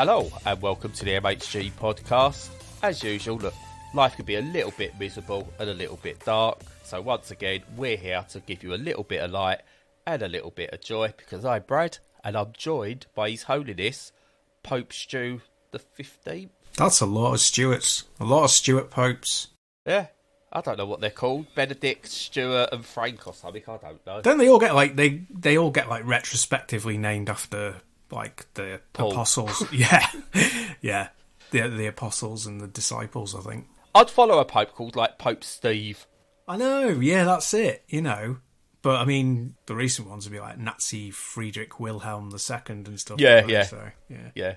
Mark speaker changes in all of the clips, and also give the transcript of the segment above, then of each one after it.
Speaker 1: Hello and welcome to the MHG podcast. As usual, look, life can be a little bit miserable and a little bit dark. So once again, we're here to give you a little bit of light and a little bit of joy because I'm Brad and I'm joined by His Holiness Pope Stu the 15th.
Speaker 2: That's a lot of Stuarts. A lot of Stuart popes.
Speaker 1: Yeah, I don't know what they're called. Benedict, Stuart and Frank or something, I don't know.
Speaker 2: Don't they all get like, they all get like retrospectively named after like the
Speaker 1: Paul.
Speaker 2: apostles? Yeah. Yeah. The apostles and the disciples, I think.
Speaker 1: I'd follow a pope called like Pope Steve.
Speaker 2: I know, yeah, that's it, you know. But I mean, the recent ones would be like Nazi Friedrich Wilhelm II and stuff
Speaker 1: Yeah,
Speaker 2: like that.
Speaker 1: yeah.
Speaker 2: So,
Speaker 1: Yeah.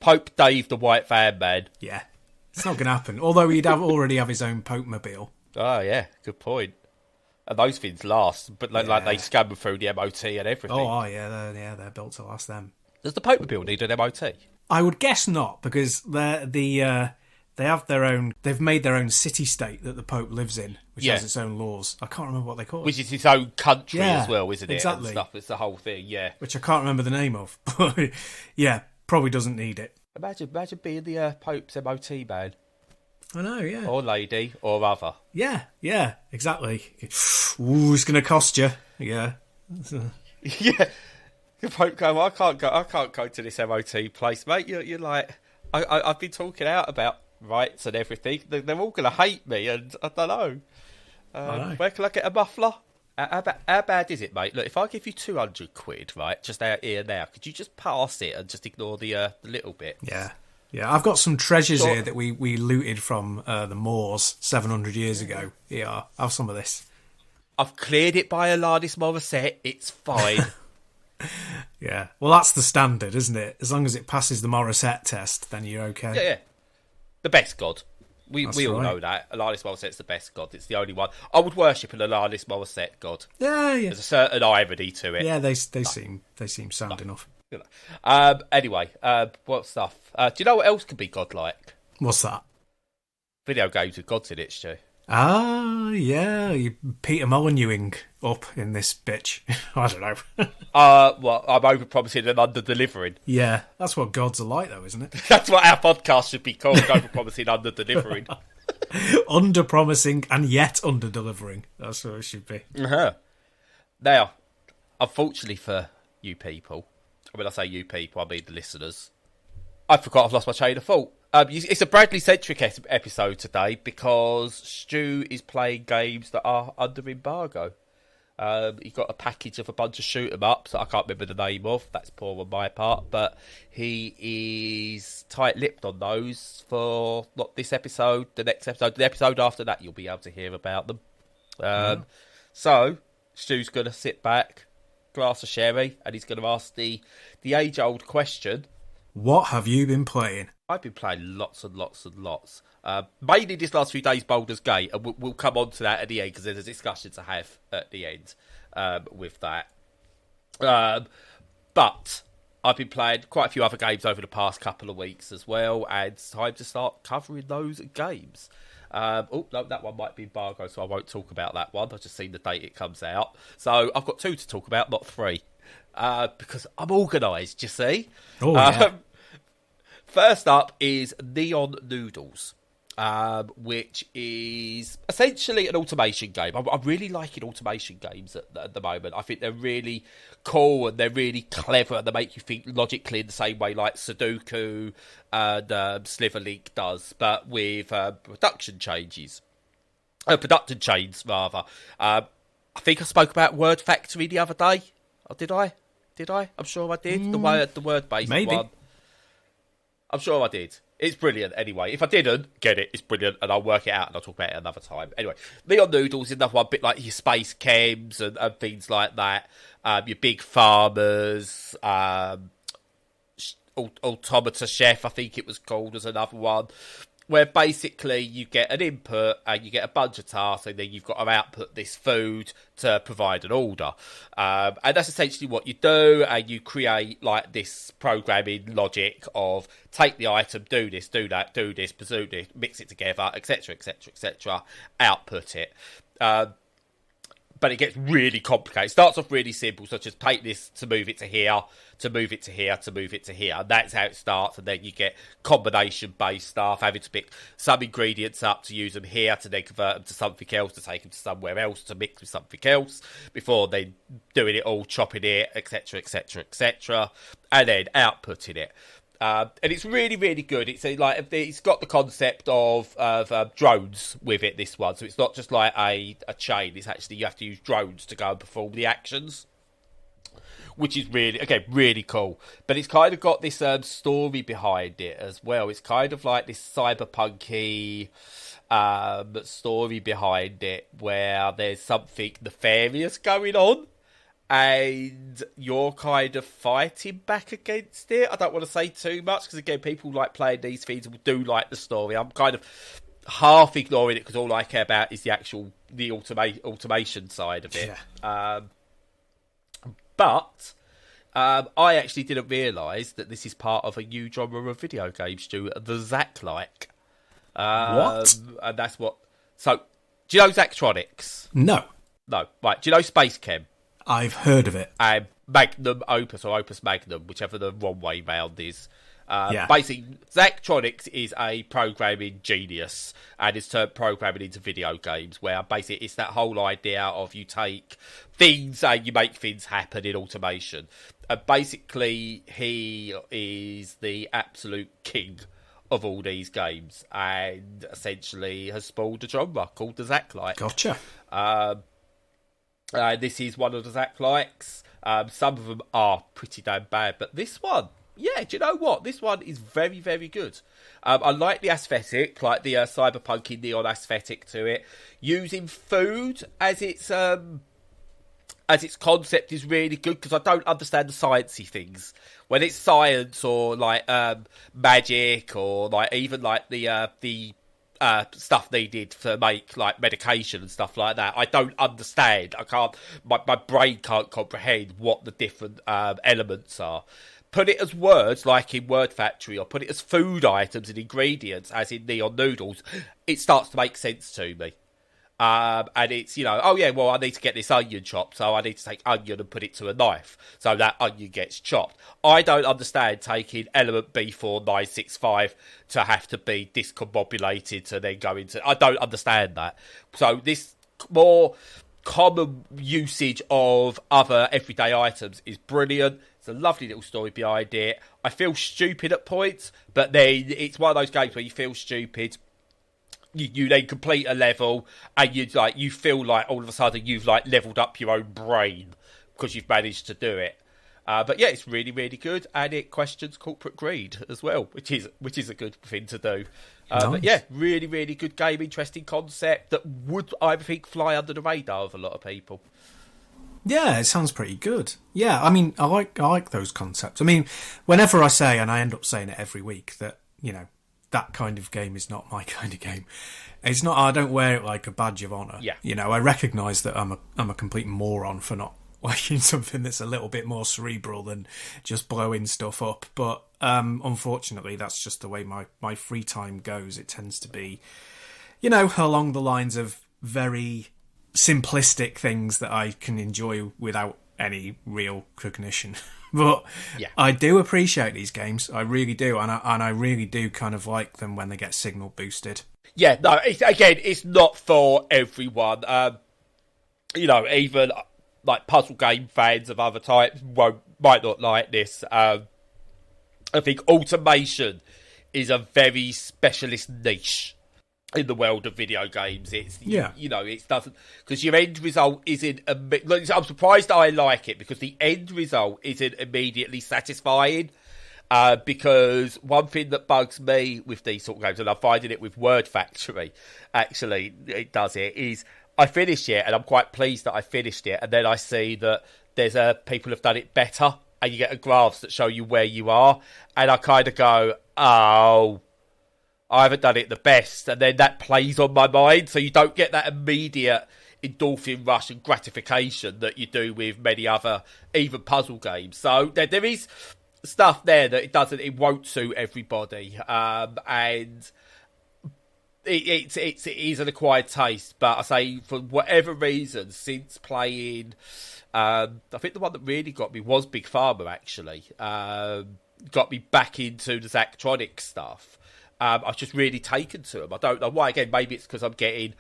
Speaker 1: Pope Dave the White Van Man.
Speaker 2: yeah. It's not going to happen. Although he'd already have his own Pope mobile.
Speaker 1: Oh, yeah, good point. And those things last, but like they scam through the MOT and everything.
Speaker 2: Oh, yeah, they're built to last them.
Speaker 1: Does the Pope mobile need an MOT?
Speaker 2: I would guess not, because they have their own. They've made their own city-state that the Pope lives in, which has its own laws. I can't remember what they call it.
Speaker 1: Which is its own country as well, isn't it?
Speaker 2: Exactly.
Speaker 1: And stuff. It's the whole thing, yeah.
Speaker 2: Which I can't remember the name of. But yeah, probably doesn't need it.
Speaker 1: Imagine being the Pope's MOT man.
Speaker 2: I know, yeah.
Speaker 1: Or lady, or other.
Speaker 2: Yeah, exactly. Ooh, it's going to cost you. Yeah.
Speaker 1: Yeah. The Pope going, well, I can't go to this MOT place, mate. You're like, I've been talking out about rights and everything. They're all going to hate me, and I don't know. Where can I get a muffler? How bad is it, mate? Look, if I give you 200 quid, right, just out here now, could you just pass it and just ignore the little bit?
Speaker 2: Yeah. I've got some treasures here that we looted from the Moors 700 years ago. Yeah, have some of this.
Speaker 1: I've cleared it by Alanis Morissette. It's fine.
Speaker 2: Yeah. Well, that's the standard, isn't it? As long as it passes the Morissette test, then you're okay.
Speaker 1: Yeah. The best god. We all know that. Alanis Morissette's the best god. It's the only one. I would worship an Alanis Morissette god.
Speaker 2: Yeah.
Speaker 1: There's a certain irony to it.
Speaker 2: Yeah, they seem sound enough.
Speaker 1: Anyway, what stuff? Do you know what else could be godlike?
Speaker 2: What's that?
Speaker 1: Video games with gods in it, Stu.
Speaker 2: Ah, yeah, you Peter Molyneuxing up in this bitch. I don't know.
Speaker 1: Well, I'm over-promising and under-delivering.
Speaker 2: Yeah, that's what gods are like, though, isn't it?
Speaker 1: That's what our podcast should be called, over-promising, under-delivering.
Speaker 2: Under-promising and yet under-delivering. That's what it should be.
Speaker 1: Uh-huh. Now, unfortunately for you people, when I say you people, I mean the listeners, I forgot I've lost my chain of thought. It's a Bradley-centric episode today because Stu is playing games that are under embargo. He got a package of a bunch of shoot-em-ups that I can't remember the name of. That's poor on my part. But he is tight-lipped on those for not this episode, the next episode. The episode after that, you'll be able to hear about them. So, Stu's going to sit back, glass of sherry, and he's going to ask the age-old question.
Speaker 2: What have you been playing?
Speaker 1: I've been playing lots and lots and lots. Mainly this last few days, Baldur's Gate, and we'll come on to that at the end because there's a discussion to have at the end with that. But I've been playing quite a few other games over the past couple of weeks as well, and it's time to start covering those games. No, that one might be embargo, so I won't talk about that one. I've just seen the date it comes out. So I've got 2 to talk about, not 3. Because I'm organised, you see.
Speaker 2: Oh, yeah.
Speaker 1: First up is Neon Noodles, which is essentially an automation game. I'm really liking automation games at the moment. I think they're really cool and they're really clever and they make you think logically in the same way like Sudoku and Sliverlink does, but with production chains, rather. I think I spoke about Word Factory the other day. Oh, did I? I'm sure I did. The word-based
Speaker 2: maybe.
Speaker 1: one. I'm sure I did. It's brilliant anyway. If I didn't, get it. It's brilliant and I'll work it out and I'll talk about it another time. Anyway, Neon Noodles is another one, a bit like your Space Chems and things like that. Your Big Farmers, Automata Chef, I think it was called, as another one. Where basically you get an input and you get a bunch of tasks and then you've got to output this food to provide an order. And that's essentially what you do, and you create like this programming logic of take the item, do this, do that, do this, pursue this, mix it together, etc., etc., etc., output it. but it gets really complicated. It starts off really simple, such as take this to move it to here, to move it to here, to move it to here. And that's how it starts. And then you get combination-based stuff, having to pick some ingredients up to use them here, to then convert them to something else, to take them to somewhere else, to mix with something else, before then doing it all, chopping it, etc., etc., etc., and then outputting it. And it's really, really good. It's got the concept of drones with it, this one. So it's not just like a chain. It's actually, you have to use drones to go and perform the actions, which is really, again, really cool. But it's kind of got this story behind it as well. It's kind of like this cyberpunky story behind it, where there's something nefarious going on, and you're kind of fighting back against it. I don't want to say too much, because again, people like playing these things do like the story. I'm kind of half ignoring it, because all I care about is the automation side of it. Yeah. But I actually didn't realise that this is part of a new genre of video games, Stu, the Zack-like.
Speaker 2: What?
Speaker 1: And that's what... So, do you know Zachtronics?
Speaker 2: No.
Speaker 1: No. Right, do you know Space Chem?
Speaker 2: I've heard of it.
Speaker 1: Magnum Opus, or Opus Magnum, whichever the wrong way round is.
Speaker 2: Yeah.
Speaker 1: Basically, Zachtronics is a programming genius, and it's turned programming into video games, where basically it's that whole idea of you take things and you make things happen in automation. And basically, he is the absolute king of all these games, and essentially has spawned a genre called the Zack-like.
Speaker 2: Gotcha.
Speaker 1: This is one of the Zack-likes. Some of them are pretty damn bad, but this one, yeah, do you know what? This one is very, very good. I like the aesthetic, like the cyberpunky neon aesthetic to it. Using food as its concept is really good, because I don't understand the sciencey things. When it's science or like magic, or like even like the stuff they did to make like medication and stuff like that, I don't understand. I can't. My brain can't comprehend what the different elements are. Put it as words, like in Word Factory, or put it as food items and ingredients, as in Neon Noodles, it starts to make sense to me. And it's, oh yeah, well, I need to get this onion chopped, so I need to take onion and put it to a knife, so that onion gets chopped. I don't understand taking element B4965 to have to be discombobulated to then go into... I don't understand that. So this more common usage of other everyday items is brilliant. It's a lovely little story behind it. I feel stupid at points, but then it's one of those games where you feel stupid. You then complete a level, and you feel like all of a sudden you've like leveled up your own brain because you've managed to do it. But yeah, it's really, really good, and it questions corporate greed as well, which is a good thing to do.
Speaker 2: Nice.
Speaker 1: But yeah, really, really good game, interesting concept that would, I think, fly under the radar of a lot of people.
Speaker 2: Yeah, it sounds pretty good. Yeah, I mean, I like those concepts. I mean, whenever I say, and I end up saying it every week, that that kind of game is not my kind of game. It's not. I don't wear it like a badge of honour.
Speaker 1: Yeah.
Speaker 2: I recognise that I'm a complete moron for not liking something that's a little bit more cerebral than just blowing stuff up. But unfortunately, that's just the way my free time goes. It tends to be, along the lines of very simplistic things that I can enjoy without any real cognition. But yeah. I do appreciate these games. I really do, and I really do kind of like them when they get signal boosted.
Speaker 1: Yeah, no. It's not for everyone. Even like puzzle game fans of other types might not like this. I think automation is a very specialist niche in the world of video games. It doesn't, because your end result isn't. I'm surprised I like it, because the end result isn't immediately satisfying. Because one thing that bugs me with these sort of games, and I'm finding it with Word Factory, actually, it does it, is I finish it, and I'm quite pleased that I finished it, and then I see that there's people have done it better, and you get graphs that show you where you are, and I kind of go, oh, I haven't done it the best, and then that plays on my mind, so you don't get that immediate endorphin rush and gratification that you do with many other, even puzzle games. So there is stuff there that it won't suit everybody, and it is an acquired taste, but I say for whatever reason, since playing, I think the one that really got me was Big Pharma. Actually, got me back into the Zachtronics stuff. I've just really taken to them. I don't know why. Again, maybe it's because I'm getting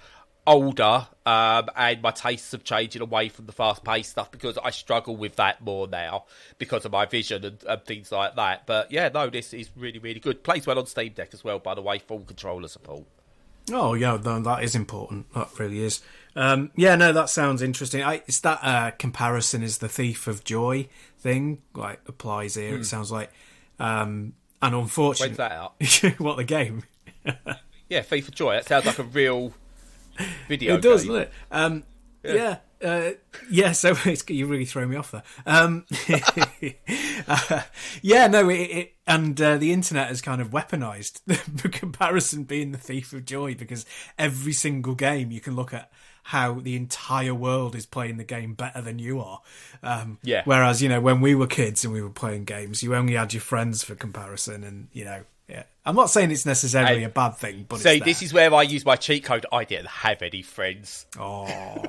Speaker 1: older, and my tastes have changing away from the fast-paced stuff because I struggle with that more now because of my vision and things like that. But yeah, no, this is really, really good. Plays well on Steam Deck as well, by the way, full controller support.
Speaker 2: Oh yeah, no, that is important. That really is. Yeah, no, that sounds interesting. It's that comparison is the thief of joy thing, like applies here. It sounds like, and unfortunately,
Speaker 1: when's that out?
Speaker 2: What, the game?
Speaker 1: Yeah, Thief of Joy. That sounds like a real video.
Speaker 2: It does,
Speaker 1: game.
Speaker 2: doesn't it? Yeah. So you really throw me off there. Yeah, no, it and the internet has kind of weaponised the comparison being the thief of joy, because every single game you can look at how the entire world is playing the game better than you are.
Speaker 1: Yeah.
Speaker 2: Whereas, when we were kids and we were playing games, you only had your friends for comparison, and yeah. I'm not saying it's necessarily a bad thing, but
Speaker 1: see, this is where I use my cheat code. I didn't have any friends.
Speaker 2: Oh,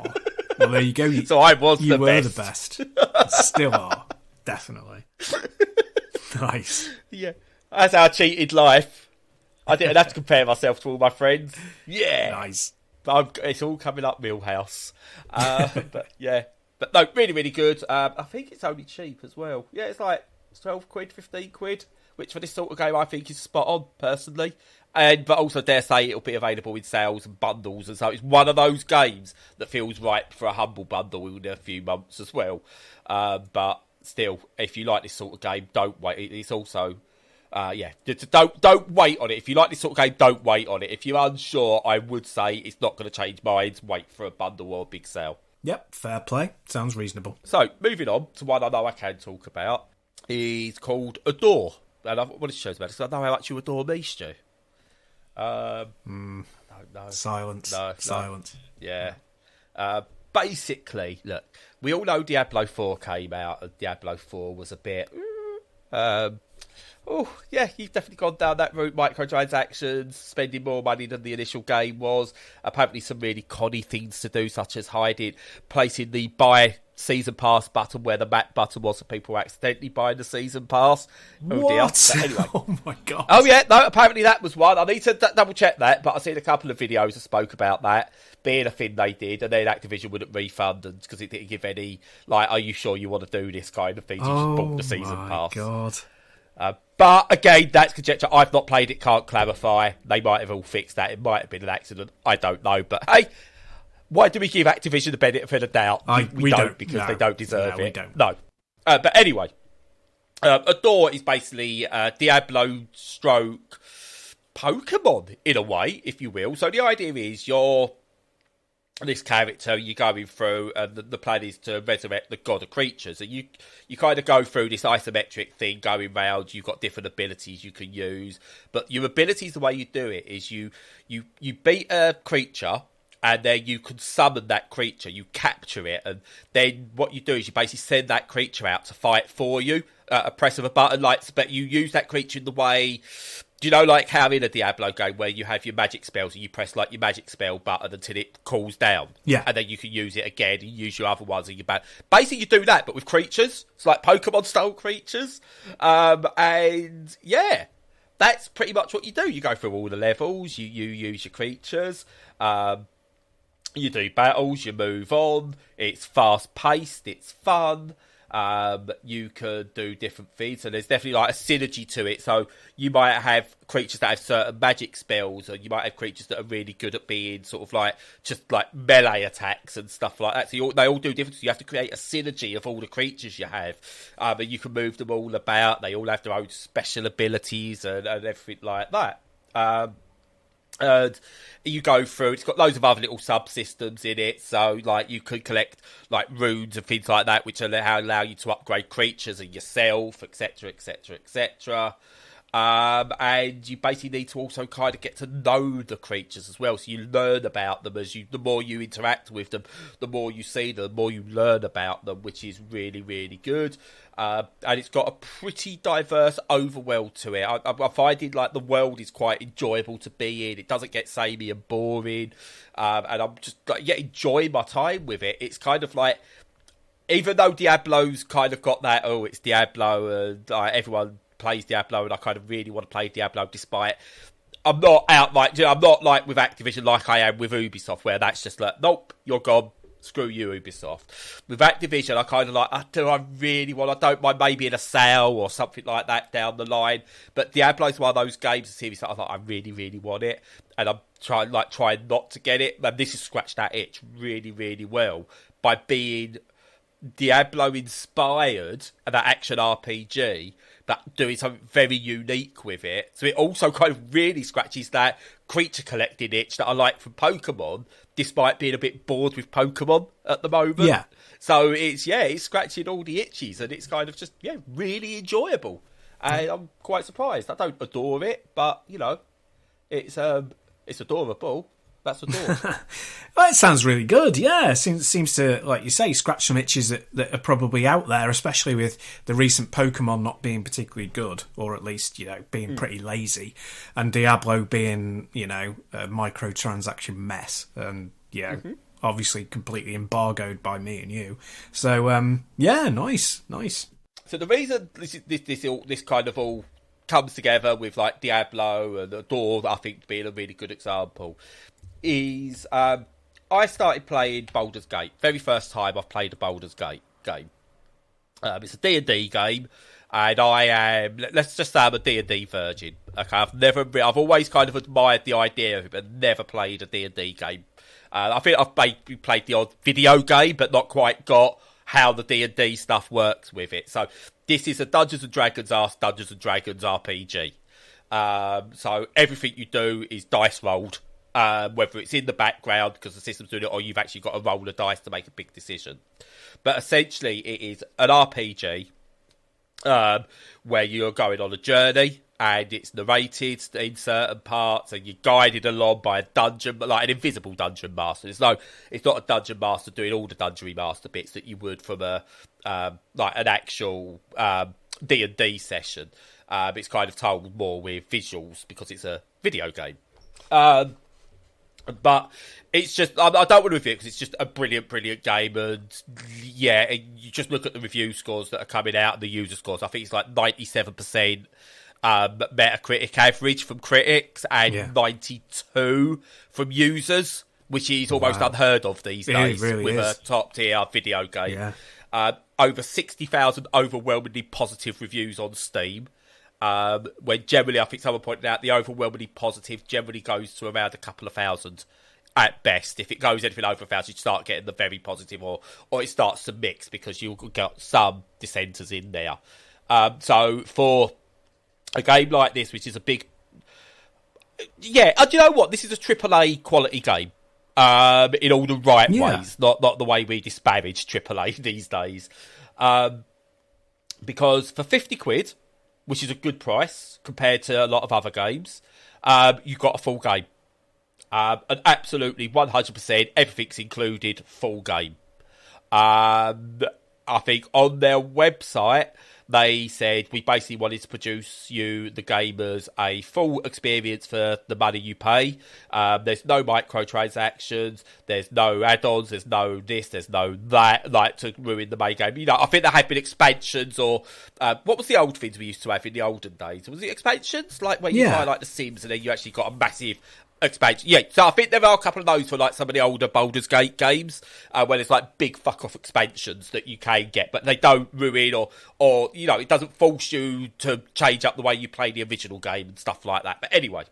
Speaker 2: well, there you go.
Speaker 1: So I was
Speaker 2: you
Speaker 1: the
Speaker 2: were
Speaker 1: best.
Speaker 2: the best. Still are, definitely. Nice.
Speaker 1: Yeah, that's our cheated life. I didn't have to compare myself to all my friends. Yeah,
Speaker 2: nice.
Speaker 1: But it's all coming up Millhouse. But yeah, but no, really, really good. I think it's only cheap as well. Yeah, it's like 12 quid, 15 quid. Which for this sort of game I think is spot on, personally. But also dare say it'll be available in sales and bundles, and so it's one of those games that feels ripe for a humble bundle in a few months as well. But still, if you like this sort of game, don't wait. It's also, don't wait on it. If you like this sort of game, don't wait on it. If you're unsure, I would say it's not going to change minds. Wait for a bundle or a big sale.
Speaker 2: Yep, fair play. Sounds reasonable.
Speaker 1: So, moving on to one I know I can talk about. Is called Adore. And what it shows about it, because I know how much you adore me, Stu. I don't know.
Speaker 2: Silence.
Speaker 1: No.
Speaker 2: Silence.
Speaker 1: Yeah. Basically, look, we all know Diablo 4 came out, and Diablo 4 was a bit... you've definitely gone down that route, microtransactions, spending more money than the initial game was. Apparently some really conny things to do, such as hiding, placing the buy season pass button where the map button was, so people were accidentally buying the season pass.
Speaker 2: What?
Speaker 1: Dear. Anyway.
Speaker 2: Oh my god.
Speaker 1: Oh yeah, no, apparently that was one. I need to double check that, but I've seen a couple of videos that spoke about that being a thing they did, and then Activision wouldn't refund because it didn't give any, like, are you sure you want to do this kind of thing? You just bought the season pass.
Speaker 2: Oh my god.
Speaker 1: But again, that's conjecture. I've not played it, can't clarify. They might have all fixed that. It might have been an accident. I don't know. But hey, why do we give Activision the benefit of the doubt? We don't, because they don't deserve it.
Speaker 2: We don't.
Speaker 1: No. But anyway, Adore is basically Diablo stroke Pokemon, in a way, if you will. So the idea is you're this character, you're going through, and the plan is to resurrect the god of creatures. And you kind of go through this isometric thing going round. You've got different abilities you can use. But your abilities, the way you do it is you beat a creature, and then you can summon that creature, you capture it, and then what you do is you basically send that creature out to fight for you, a press of a button, but you use that creature in the way, do you know, like how in a Diablo game where you have your magic spells and you press like your magic spell button until it cools down, and then you can use it again and use your other ones and you basically you do that but with creatures. It's like Pokemon style creatures, and yeah, that's pretty much what you do. You go through all the levels, you use your creatures, you do battles, you move on. It's fast-paced, it's fun. You could do different things, and there's definitely like a synergy to it. So you might have creatures that have certain magic spells, or you might have creatures that are really good at being sort of like just like melee attacks and stuff like that. So they all do different. So you have to create a synergy of all the creatures you have, and you can move them all about. They all have their own special abilities and everything like that. And you go through, it's got loads of other little subsystems in it, so like you could collect like runes and things like that, which allow you to upgrade creatures and yourself, etc, etc, etc. And you basically need to also kind of get to know the creatures as well. So you learn about them the more you interact with them, the more you see them, the more you learn about them, which is really, really good. And it's got a pretty diverse overworld to it. I'm finding like the world is quite enjoyable to be in. It doesn't get samey and boring. And I'm just enjoying my time with it. It's kind of like, even though Diablo's kind of got that, oh, it's Diablo, and everyone plays Diablo, and I kind of really want to play Diablo, despite I'm not outright, I'm not like with Activision like I am with Ubisoft, where that's just like, nope, you're gone, screw you, Ubisoft. With Activision, I kind of like, I don't mind maybe in a sale or something like that down the line, but Diablo's one of those games, a series that I really, really want it, and I'm trying not to get it, and this has scratched that itch really, really well, by being Diablo inspired, and that action RPG, but doing something very unique with it. So it also kind of really scratches that creature collecting itch that I like from Pokemon, despite being a bit bored with Pokemon at the moment.
Speaker 2: Yeah.
Speaker 1: So it's scratching all the itches, and it's kind of just, really enjoyable. And I'm quite surprised. I don't adore it, but, it's adorable. That's adorable.
Speaker 2: Well, it sounds really good, yeah. Seems to, like you say, scratch some itches that are probably out there, especially with the recent Pokemon not being particularly good, or at least, being pretty lazy, and Diablo being, a microtransaction mess, and, obviously completely embargoed by me and you. So, nice.
Speaker 1: So the reason this kind of all comes together with, like, Diablo and Adore, I think, being a really good example, is I started playing Baldur's Gate. Very first time I've played a Baldur's Gate game. It's a D&D game, and I am, let's just say I'm a D&D virgin. Okay, I've always kind of admired the idea of it, but never played a D&D game. I think I've played the odd video game, but not quite got how the D&D stuff works with it. So this is a Dungeons & Dragons RPG. So everything you do is dice rolled. Whether it's in the background because the system's doing it, or you've actually got to roll a dice to make a big decision. But essentially, it is an RPG where you're going on a journey, and it's narrated in certain parts, and you're guided along by a dungeon, like an invisible dungeon master. It's not a dungeon master doing all the dungeon master bits that you would from an actual D&D session. It's kind of told more with visuals because it's a video game. But it's just, I don't want to review it because it's just a brilliant, brilliant game. And you just look at the review scores that are coming out and the user scores. I think it's like 97% Metacritic average from critics and 92 from users, which is almost unheard of these days really with a top tier video game. Yeah. Over 60,000 overwhelmingly positive reviews on Steam. When generally, I think someone pointed out, the overwhelmingly positive generally goes to around a couple of thousand at best. If it goes anything over 1,000, you start getting the very positive, or it starts to mix because you've got some dissenters in there. So for a game like this, which is a big... do you know what? This is a AAA quality game. In all the right ways, not the way we disparage AAA these days. Because for 50 quid... which is a good price compared to a lot of other games, you've got a full game. And absolutely 100%, everything's included, full game. I think on their website, they said, we basically wanted to produce you, the gamers, a full experience for the money you pay. There's no microtransactions, there's no add-ons, there's no this, there's no that, like to ruin the main game. I think there have been expansions, or what was the old things we used to have in the olden days? Was it expansions? Like where you buy like The Sims and then you actually got a massive expansion. Yeah, so I think there are a couple of those for like some of the older Baldur's Gate games, where there's like big fuck off expansions that you can get, but they don't ruin or it doesn't force you to change up the way you play the original game and stuff like that. But anyway,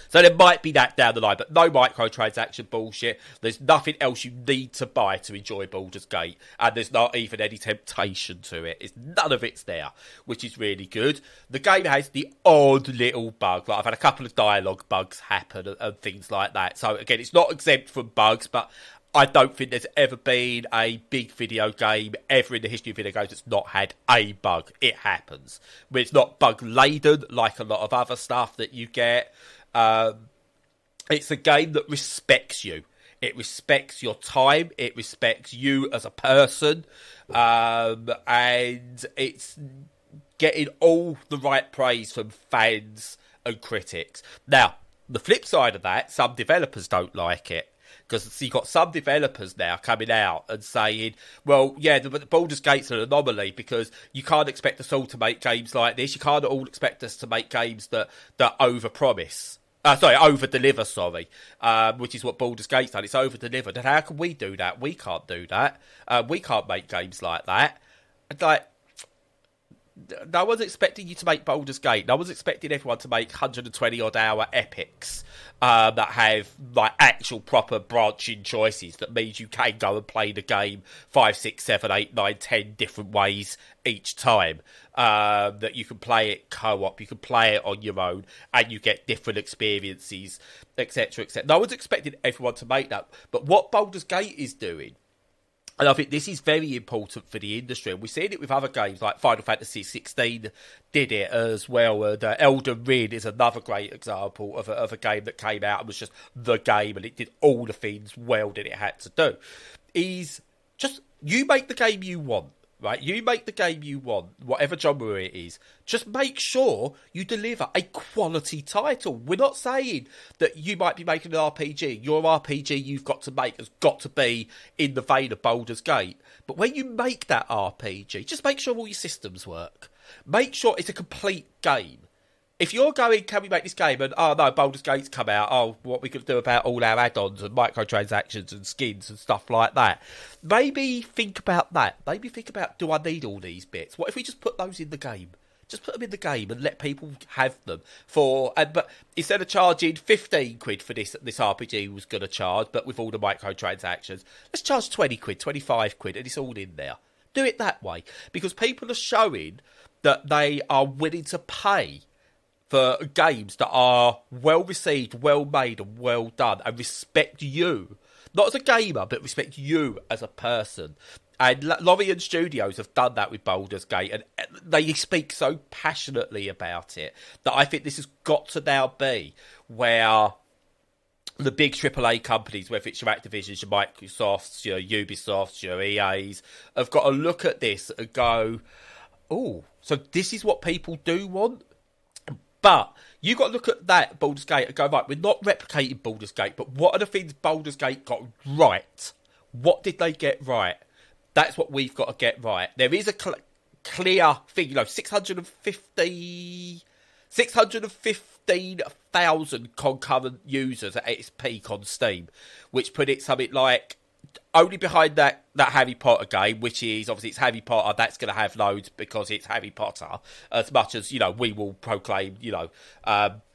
Speaker 1: so there might be that down the line, but no microtransaction bullshit. There's nothing else you need to buy to enjoy Baldur's Gate, and there's not even any temptation to it. None of it's there, which is really good. The game has the odd little bug. Like I've had a couple of dialogue bugs happen and things like that. So again, it's not exempt from bugs, but I don't think there's ever been a big video game ever in the history of video games that's not had a bug. It happens. But it's not bug-laden like a lot of other stuff that you get. It's a game that respects you. It respects your time. It respects you as a person. And it's getting all the right praise from fans and critics. Now, the flip side of that, some developers don't like it. Because you've got some developers now coming out and saying, well, yeah, the Baldur's Gate's an anomaly because you can't expect us all to make games like this. You can't all expect us to make games that over-promise. Over-deliver, which is what Baldur's Gate's done. It's over-delivered. And how can we do that? We can't do that. We can't make games like that. And no one's expecting you to make Baldur's Gate. No one's expecting everyone to make 120-odd hour epics that have like actual proper branching choices that means you can go and play the game 5, 6, 7, 8, 9, 10 different ways each time. That you can play it co-op, you can play it on your own, and you get different experiences, etc., etc. No one's expecting everyone to make that. But what Baldur's Gate is doing, and I think this is very important for the industry. And we've seen it with other games, like Final Fantasy 16 did it as well. And Elden Ring is another great example of a game that came out and was just the game, and it did all the things well that it had to do. Is just, you make the game you want, right? You make the game you want, whatever genre it is. Just make sure you deliver a quality title. We're not saying that you might be making an RPG. Your RPG you've got to make has got to be in the vein of Baldur's Gate. But when you make that RPG, just make sure all your systems work. Make sure it's a complete game. If you're going, can we make this game? And, oh no, Baldur's Gate's come out. Oh, what we could do about all our add-ons and microtransactions and skins and stuff like that. Maybe think about that. Maybe think about, do I need all these bits? What if we just put those in the game? Just put them in the game and let people have them but instead of charging 15 quid for this RPG was going to charge, but with all the microtransactions, let's charge 20 quid, 25 quid, and it's all in there. Do it that way, because people are showing that they are willing to pay for games that are well received, well made, and well done, and respect you, not as a gamer, but respect you as a person. And Lorien Studios have done that with Baldur's Gate, and they speak so passionately about it that I think this has got to now be where the big AAA companies, whether it's your Activisions, your Microsofts, your Ubisofts, your EAs, have got to look at this and go, oh, so this is what people do want? But you've got to look at that Baldur's Gate and go, right, we're not replicating Baldur's Gate, but what are the things Baldur's Gate got right? What did they get right? That's what we've got to get right. There is a clear thing, 615,000 concurrent users at its peak on Steam, which put it something like only behind that Harry Potter game, which is obviously it's Harry Potter, that's going to have loads because it's Harry Potter, as much as, we will proclaim,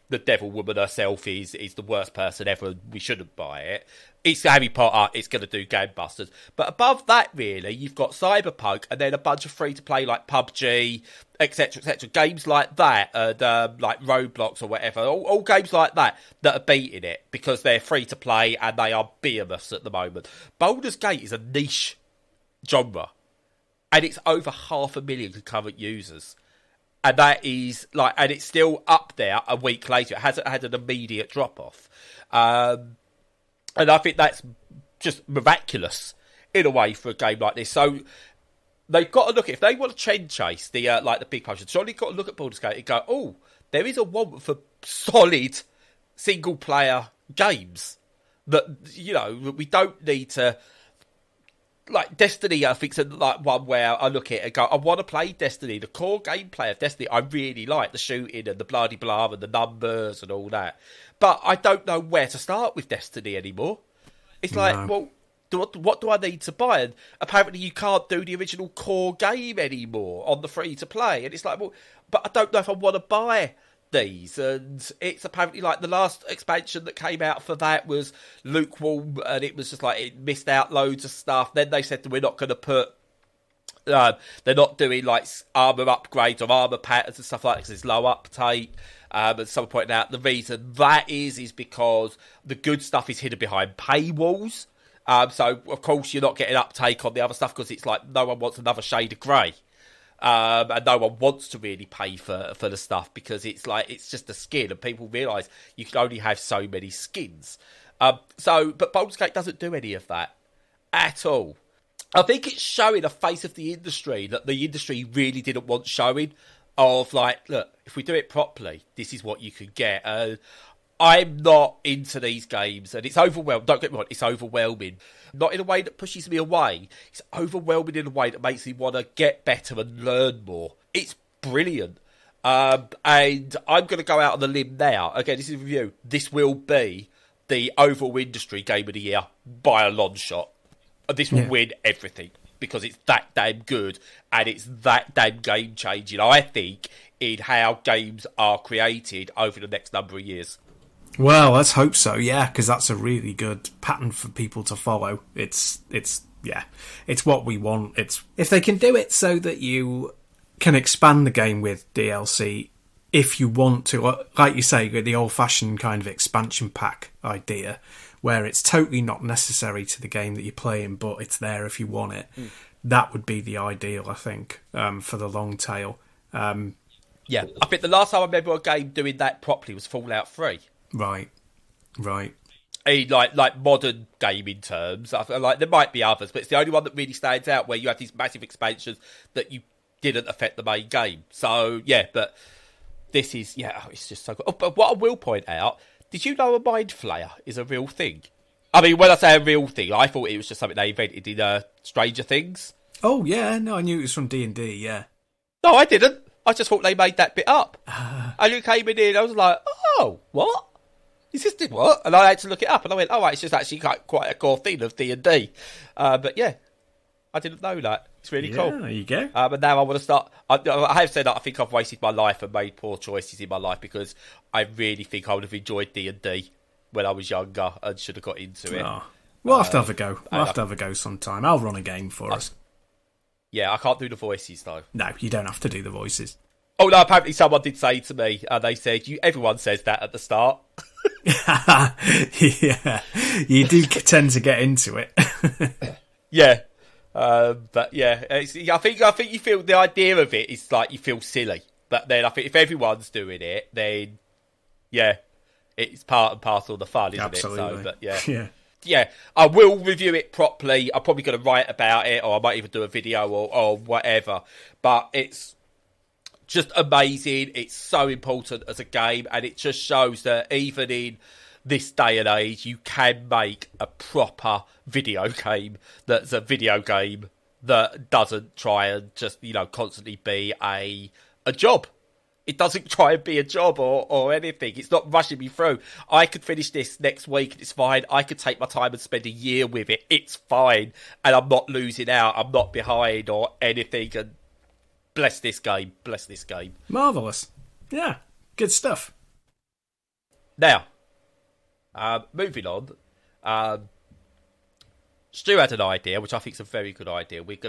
Speaker 1: the Devil Woman herself is the worst person ever and we shouldn't buy it. It's Harry Potter, it's going to do gangbusters. But above that, really, you've got Cyberpunk and then a bunch of free-to-play like PUBG, etc., etc. Games like that, and like Roblox or whatever, all games like that are beating it because they're free-to-play and they are behemoths at the moment. Baldur's Gate is a niche genre, and it's over 500,000 concurrent users. And that is and it's still up there a week later. It hasn't had an immediate drop off. And I think that's just miraculous in a way for a game like this. So they've got to look at, if they want to trend chase the the big publishers, surely got to look at Baldur's Gate and go, oh, there is a want for solid single player games that, we don't need to. Like Destiny, I think, is one where I look at it and go, I want to play Destiny. The core gameplay of Destiny, I really like the shooting and the bloody blah and the numbers and all that. But I don't know where to start with Destiny anymore. It's like, well, what do I need to buy? And apparently you can't do the original core game anymore on the free-to-play. And it's like, well, but I don't know if I want to buy these, and it's apparently like the last expansion that came out for that was lukewarm, and it was just like it missed out loads of stuff. Then they said that we're not going to put they're not doing like armor upgrades or armor patterns and stuff like that because it's low uptake. And someone pointed out the reason that is because the good stuff is hidden behind paywalls. So, of course, you're not getting uptake on the other stuff because it's like no one wants another shade of grey. And no one wants to really pay for the stuff because it's like it's just a skin, and people realise you can only have so many skins. But Baldur's Gate doesn't do any of that at all. I think it's showing a face of the industry that the industry really didn't want showing. Of like, look, if we do it properly, this is what you can get. I'm not into these games, and it's overwhelming. Don't get me wrong, it's overwhelming. Not in a way that pushes me away. It's overwhelming in a way that makes me want to get better and learn more. It's brilliant. And I'm going to go out on the limb now. Again, this is a review. This will be the overall industry game of the year by a long shot. This will win everything because it's that damn good and it's that damn game changing, I think, in how games are created over the next number of years.
Speaker 2: Well, let's hope so, yeah, because that's a really good pattern for people to follow. It's what we want. It's if they can do it so that you can expand the game with DLC if you want to, like you say, the old-fashioned kind of expansion pack idea, where it's totally not necessary to the game that you're playing, but it's there if you want it. That would be the ideal, I think, for the long tail.
Speaker 1: Yeah, I think the last time I remember a game doing that properly was Fallout 3.
Speaker 2: Right.
Speaker 1: In like modern gaming terms, I feel like there might be others, but it's the only one that really stands out where you have these massive expansions that you didn't affect the main game. So yeah, but this is it's just so good. Oh, but what I will point out, did you know a mind flayer is a real thing? I mean, when I say a real thing, I thought it was just something they invented in Stranger Things.
Speaker 2: Oh yeah, no, I knew it was from D&D. Yeah.
Speaker 1: No, I didn't. I just thought they made that bit up. And you came in here and I was like, oh, what? Is this did what? And I had to look it up, and I went, "Oh, right, it's just actually quite a core theme of D&D." But yeah, I didn't know that. It's really cool.
Speaker 2: There you go.
Speaker 1: And now I want to start. I have said that I think I've wasted my life and made poor choices in my life because I really think I would have enjoyed D&D when I was younger and should have got into it.
Speaker 2: Oh. We'll have to have a go. We'll have to have a go sometime. I'll run a game for us.
Speaker 1: Yeah, I can't do the voices though.
Speaker 2: No, you don't have to do the voices.
Speaker 1: Oh no! Apparently, someone did say to me, they said, everyone says that at the start."
Speaker 2: Yeah, you do tend to get into it.
Speaker 1: Yeah, but yeah, I think you feel the idea of it is like you feel silly, but then I think if everyone's doing it, then yeah, it's part and parcel of the fun, isn't
Speaker 2: Absolutely.
Speaker 1: it? So, but yeah.
Speaker 2: Yeah.
Speaker 1: Yeah, I will review it properly. I'm probably going to write about it, or I might even do a video or whatever. But it's just amazing. It's so important as a game, and it just shows that even in this day and age, you can make a proper video game that's a video game that doesn't try and just, constantly be a job. It doesn't try and be a job or anything. It's not rushing me through. I could finish this next week and it's fine. I could take my time and spend a year with it. It's fine. And I'm not losing out. I'm not behind or anything. And bless this game. Bless this game.
Speaker 2: Marvellous. Yeah. Good stuff.
Speaker 1: Now, moving on. Stu had an idea, which I think is a very good idea. We've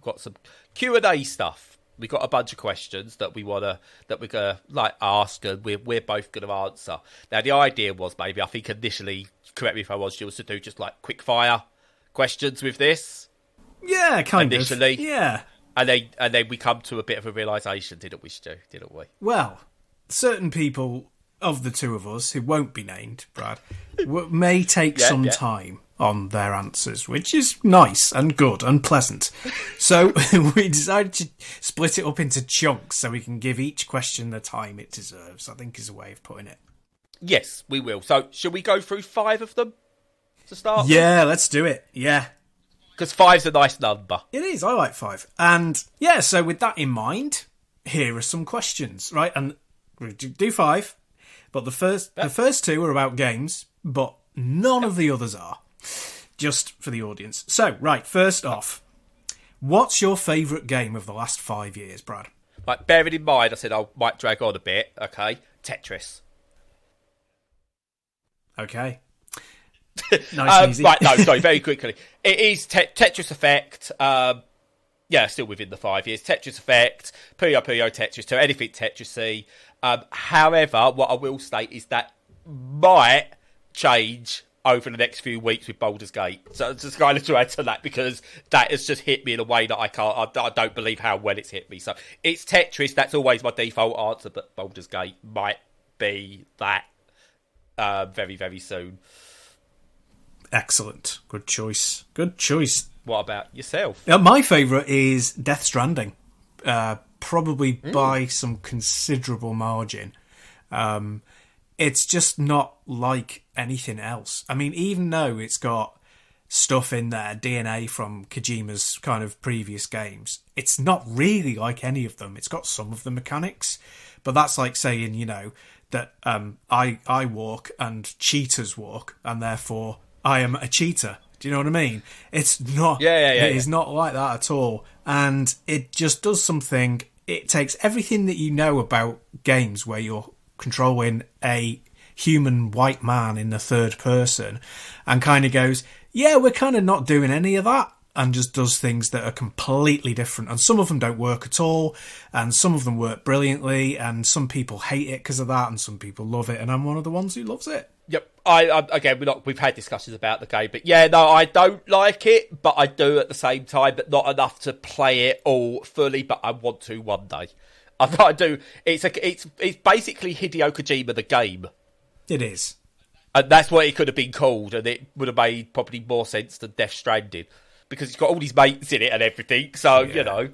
Speaker 1: got some Q&A stuff. We got a bunch of questions that we're gonna ask, and we're both gonna answer. Now the idea was maybe, I think initially, correct me if I was, to do just like quick fire questions with this.
Speaker 2: Yeah, kind of.
Speaker 1: Initially,
Speaker 2: yeah.
Speaker 1: And then we come to a bit of a realisation, didn't we, Stu? Didn't we?
Speaker 2: Well, certain people of the two of us who won't be named, Brad, may take some time on their answers, which is nice and good and pleasant. So we decided to split it up into chunks so we can give each question the time it deserves, I think is a way of putting it.
Speaker 1: Yes, we will. So shall we go through 5 of them to start?
Speaker 2: Yeah, let's do it. Yeah.
Speaker 1: Because 5's a nice number.
Speaker 2: It is, I like 5. And yeah, so with that in mind, here are some questions, right? And we'll do 5, but the first 2 are about games, but none of the others are. Just for the audience. So, right, first off, what's your favourite game of the last 5 years, Brad?
Speaker 1: Like, bearing in mind, I said I might drag on a bit, okay? Tetris.
Speaker 2: Okay. Nice and easy.
Speaker 1: Right, no, sorry, very quickly. It is Tetris Effect, still within the 5 years. Tetris Effect, Puyo Puyo Tetris 2, anything Tetris-y. However, what I will state is that might change over the next few weeks with Baldur's Gate. So just kind of to add to that, because that has just hit me in a way that I don't believe how well it's hit me. So it's Tetris. That's always my default answer, but Baldur's Gate might be that very, very soon.
Speaker 2: Excellent. Good choice. Good choice.
Speaker 1: What about yourself?
Speaker 2: My favourite is Death Stranding. Probably by some considerable margin. It's just not like anything else. I mean, even though it's got stuff in there, DNA from Kojima's kind of previous games, it's not really like any of them. It's got some of the mechanics, but that's like saying, you know, that I walk and cheetahs walk, and therefore I am a cheetah. Do you know what I mean? It's not. It is not like that at all, and it just does something. It takes everything that you know about games where you're controlling a human white man in the third person, and kind of goes, yeah, we're kind of not doing any of that, and just does things that are completely different. And some of them don't work at all, and some of them work brilliantly, and some people hate it because of that, and some people love it, and I'm one of the ones who loves it.
Speaker 1: Yep. Again, we've had discussions about the game, but yeah, no, I don't like it, but I do at the same time, but not enough to play it all fully. But I want to one day. I do. It's basically Hideo Kojima the game.
Speaker 2: It is,
Speaker 1: and that's what it could have been called, and it would have made probably more sense than Death Stranding, because it's got all these mates in it and everything. So you know,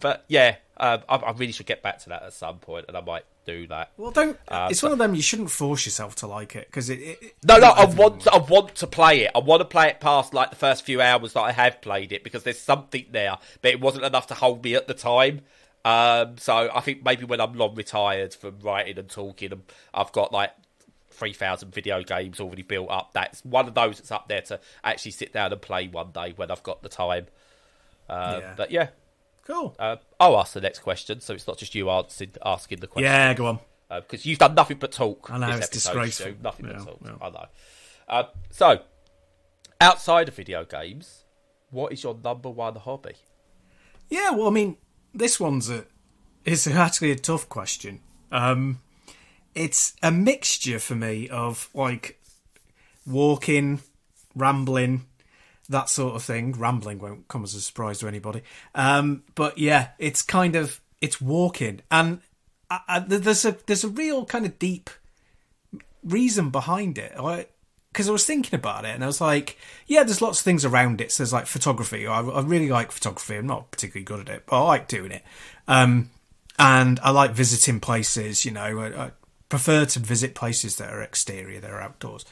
Speaker 1: but yeah, I really should get back to that at some point, and I might do that.
Speaker 2: Well, don't. It's one of them. You shouldn't force yourself to like it, because
Speaker 1: No. I want to play it. I want to play it past like the first few hours that I have played it, because there's something there, but it wasn't enough to hold me at the time. So I think maybe when I'm long retired from writing and talking, I've got like 3,000 video games already built up. That's one of those that's up there to actually sit down and play one day when I've got the time. But yeah.
Speaker 2: Cool.
Speaker 1: I'll ask the next question, so it's not just you asking the question.
Speaker 2: Yeah, go on.
Speaker 1: Because you've done nothing but talk.
Speaker 2: I know,
Speaker 1: this
Speaker 2: it's
Speaker 1: episode,
Speaker 2: disgraceful.
Speaker 1: Nothing but talk. Yeah. I know. So, outside of video games, what is your number one hobby?
Speaker 2: Yeah, well, I mean, this one's it's actually a tough question. It's a mixture for me of like walking, rambling, that sort of thing. Rambling won't come as a surprise to anybody. But yeah, it's walking, and there's a real kind of deep reason behind it. Because I was thinking about it, and I was like, yeah, there's lots of things around it. So there's like photography. I really like photography. I'm not particularly good at it, but I like doing it. And I like visiting places. You know, I prefer to visit places that are exterior, that are outdoors.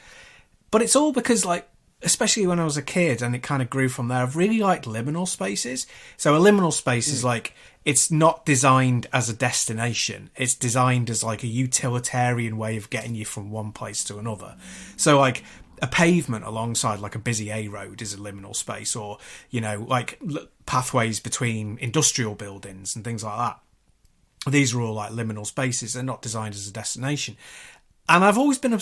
Speaker 2: But it's all because, like, especially when I was a kid, and it kind of grew from there, I've really liked liminal spaces. So a liminal space is like, it's not designed as a destination. It's designed as like a utilitarian way of getting you from one place to another. So like a pavement alongside like a busy A road is a liminal space, or, you know, like pathways between industrial buildings and things like that. These are all like liminal spaces. They're not designed as a destination. And I've always been,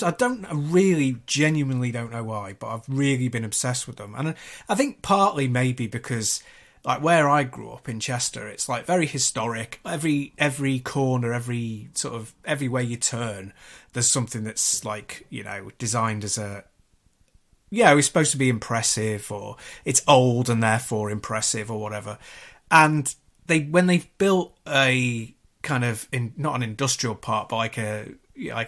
Speaker 2: genuinely don't know why, but I've really been obsessed with them. And I think partly maybe because, like, where I grew up in Chester, it's like very historic. Every corner, every way you turn, there's something that's like, you know, designed as it's supposed to be impressive, or it's old and therefore impressive, or whatever. And when they built a kind of, not an industrial park, but like an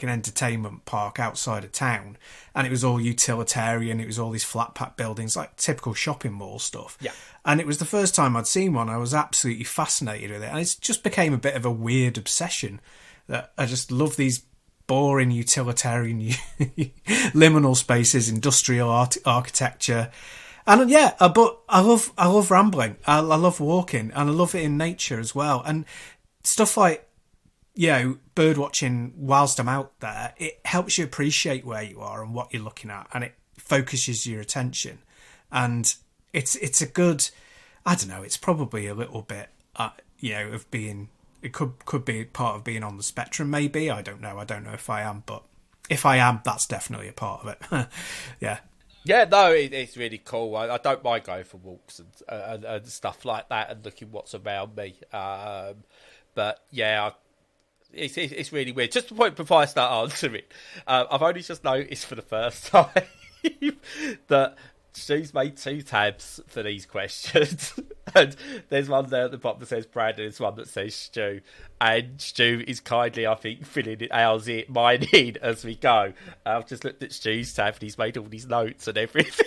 Speaker 2: entertainment park outside of town, and it was all utilitarian, it was all these flat pack buildings, like typical shopping mall stuff.
Speaker 1: Yeah.
Speaker 2: And it was the first time I'd seen one. I was absolutely fascinated with it, and it just became a bit of a weird obsession, that I just love these boring utilitarian liminal spaces, industrial architecture. And yeah, but I love rambling, I love walking, and I love it in nature as well. And stuff like, you know, bird watching whilst I'm out there, it helps you appreciate where you are and what you're looking at, and it focuses your attention. And it's a good, I don't know, it's probably a little bit, you know, of being, it could be part of being on the spectrum, maybe. I don't know if I am, but if I am, that's definitely a part of it. Yeah.
Speaker 1: Yeah, no, it's really cool. I don't mind going for walks and stuff like that, and looking what's around me. But yeah, It's really weird. Just before I start answering, I've only just noticed for the first time that Stu's made 2 tabs for these questions. And there's one there at the bottom that says Brad, and there's one that says Stu. And Stu is kindly, I think, filling it, mine in as we go. I've just looked at Stu's tab and he's made all these notes and everything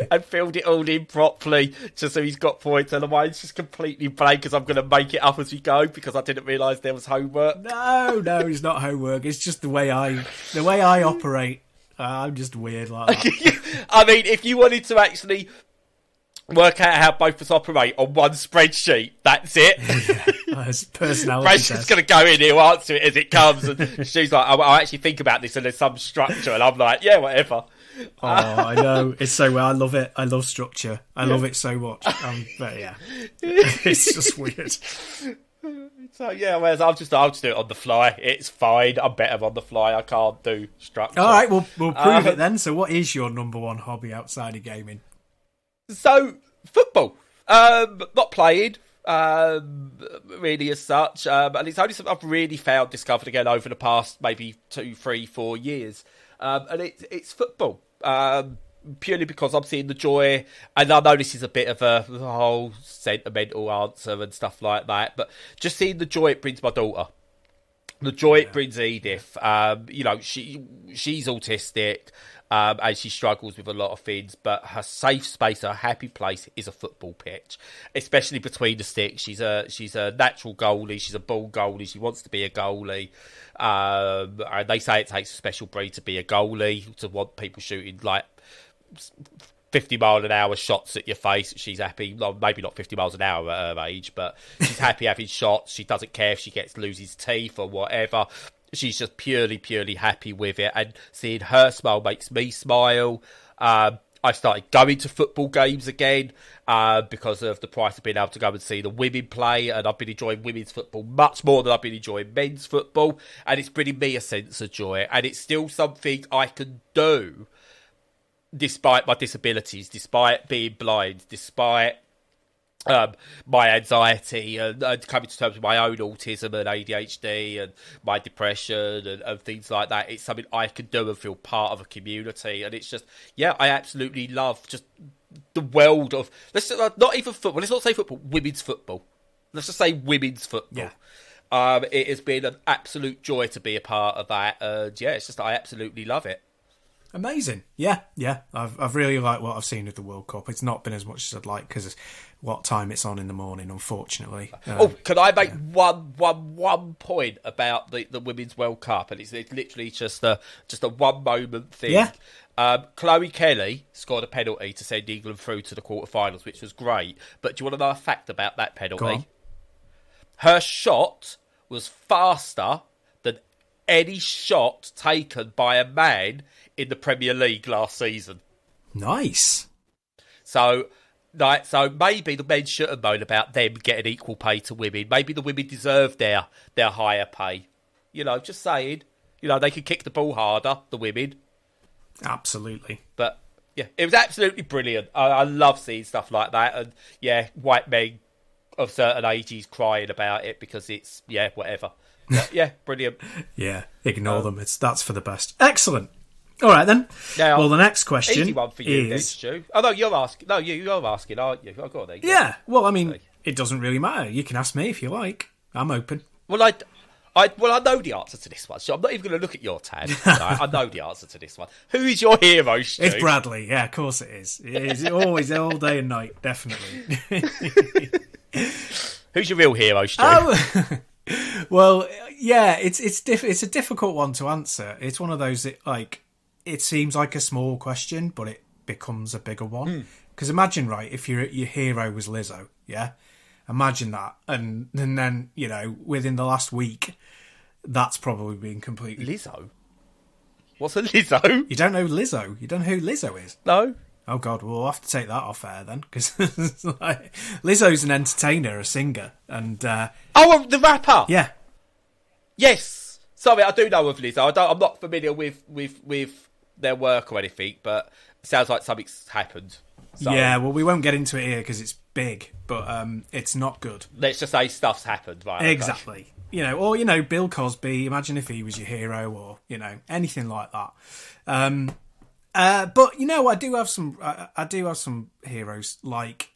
Speaker 1: and filled it all in properly just so he's got points. And mine's just completely blank because I'm going to make it up as we go because I didn't realise there was homework.
Speaker 2: No, it's not homework. It's just the way I operate. I'm just weird like that.
Speaker 1: I mean, if you wanted to actually work out how both of us operate on one spreadsheet, that's it.
Speaker 2: Yeah, personality
Speaker 1: Brad's just going to go in, he'll answer it as it comes. And she's like, I'll actually think about this and there's some structure. And I'm like, yeah, whatever.
Speaker 2: Oh, I know. It's so well. I love it. I love structure. I love it so much. But yeah, it's just weird.
Speaker 1: So yeah, whereas I'll just do it on the fly. It's fine. I'm better on the fly. I can't do structure.
Speaker 2: All right, we'll prove it then. So, what is your number one hobby outside of gaming?
Speaker 1: So football. Not playing really as such, and it's only something I've discovered again over the past maybe 2, 3, 4 years. And it's football. Purely because I'm seeing the joy, and I know this is a bit of a whole sentimental answer and stuff like that, but just seeing the joy it brings my daughter, the joy it brings Edith. She's autistic, and she struggles with a lot of things, but her safe space, her happy place is a football pitch, especially between the sticks. She's a natural goalie. She's a ball goalie. She wants to be a goalie. And they say it takes a special breed to be a goalie, to want people shooting like 50-mile-an-hour shots at your face. She's happy. Well, maybe not 50 miles an hour at her age, but she's happy having shots. She doesn't care if she loses teeth or whatever. She's just purely happy with it. And seeing her smile makes me smile. I started going to football games again because of the price of being able to go and see the women play. And I've been enjoying women's football much more than I've been enjoying men's football. And it's bringing me a sense of joy. And it's still something I can do despite my disabilities, despite being blind, despite my anxiety and coming to terms with my own autism and ADHD and my depression and things like that. It's something I can do and feel part of a community. And it's just, yeah, I absolutely love just the world of, not even football, let's not say football, women's football. Let's just say women's football. Yeah. It has been an absolute joy to be a part of that. And yeah, it's just, I absolutely love it.
Speaker 2: Amazing. Yeah. I've really liked what I've seen of the World Cup. It's not been as much as I'd like because what time it's on in the morning, unfortunately.
Speaker 1: Can I make one point about the Women's World Cup? And it's literally just a one moment thing.
Speaker 2: Yeah.
Speaker 1: Chloe Kelly scored a penalty to send England through to the quarterfinals, which was great. But do you want to know a fact about that penalty? Her shot was faster than any shot taken by a man in the Premier League last season.
Speaker 2: Nice.
Speaker 1: So maybe the men should have known about them getting equal pay to women. Maybe the women deserve their higher pay. Just saying. They could kick the ball harder, the women.
Speaker 2: Absolutely.
Speaker 1: But, yeah, it was absolutely brilliant. I love seeing stuff like that. And, yeah, white men of certain ages crying about it because it's, yeah, whatever. But, yeah, brilliant.
Speaker 2: Yeah, ignore them. That's for the best. Excellent. All right, then.
Speaker 1: Now,
Speaker 2: well, the next question
Speaker 1: easy one for you,
Speaker 2: is...
Speaker 1: Stu. Oh, no, you're asking. No, you're asking, aren't you? Oh, go on, then.
Speaker 2: Yeah, well, I mean, it doesn't really matter. You can ask me if you like. I'm open.
Speaker 1: Well, I know the answer to this one, so I'm not even going to look at your tab. I know the answer to this one. Who is your hero, Stu?
Speaker 2: It's Bradley. Yeah, of course it is. It is always, all day and night, definitely.
Speaker 1: Who's your real hero, Stu?
Speaker 2: Well, yeah, it's a difficult one to answer. It's one of those that, it seems like a small question, but it becomes a bigger one. Because imagine, right, if your hero was Lizzo, yeah? Imagine that. And then, within the last week, that's probably been completely...
Speaker 1: Lizzo? What's a Lizzo?
Speaker 2: You don't know Lizzo? You don't know who Lizzo is?
Speaker 1: No.
Speaker 2: Oh, God, well, we'll have to take that off air then, because Lizzo's an entertainer, a singer, and...
Speaker 1: the rapper!
Speaker 2: Yeah.
Speaker 1: Yes! Sorry, I do know of Lizzo. I'm not familiar with their work or anything, but it sounds like something's happened. So.
Speaker 2: Yeah, well, we won't get into it here because it's big, but it's not good.
Speaker 1: Let's just say stuff's happened, right?
Speaker 2: Exactly.
Speaker 1: Okay.
Speaker 2: You know, or, you know, Bill Cosby, imagine if he was your hero, or, you know, anything like that. But, you know, I do have some heroes. Like,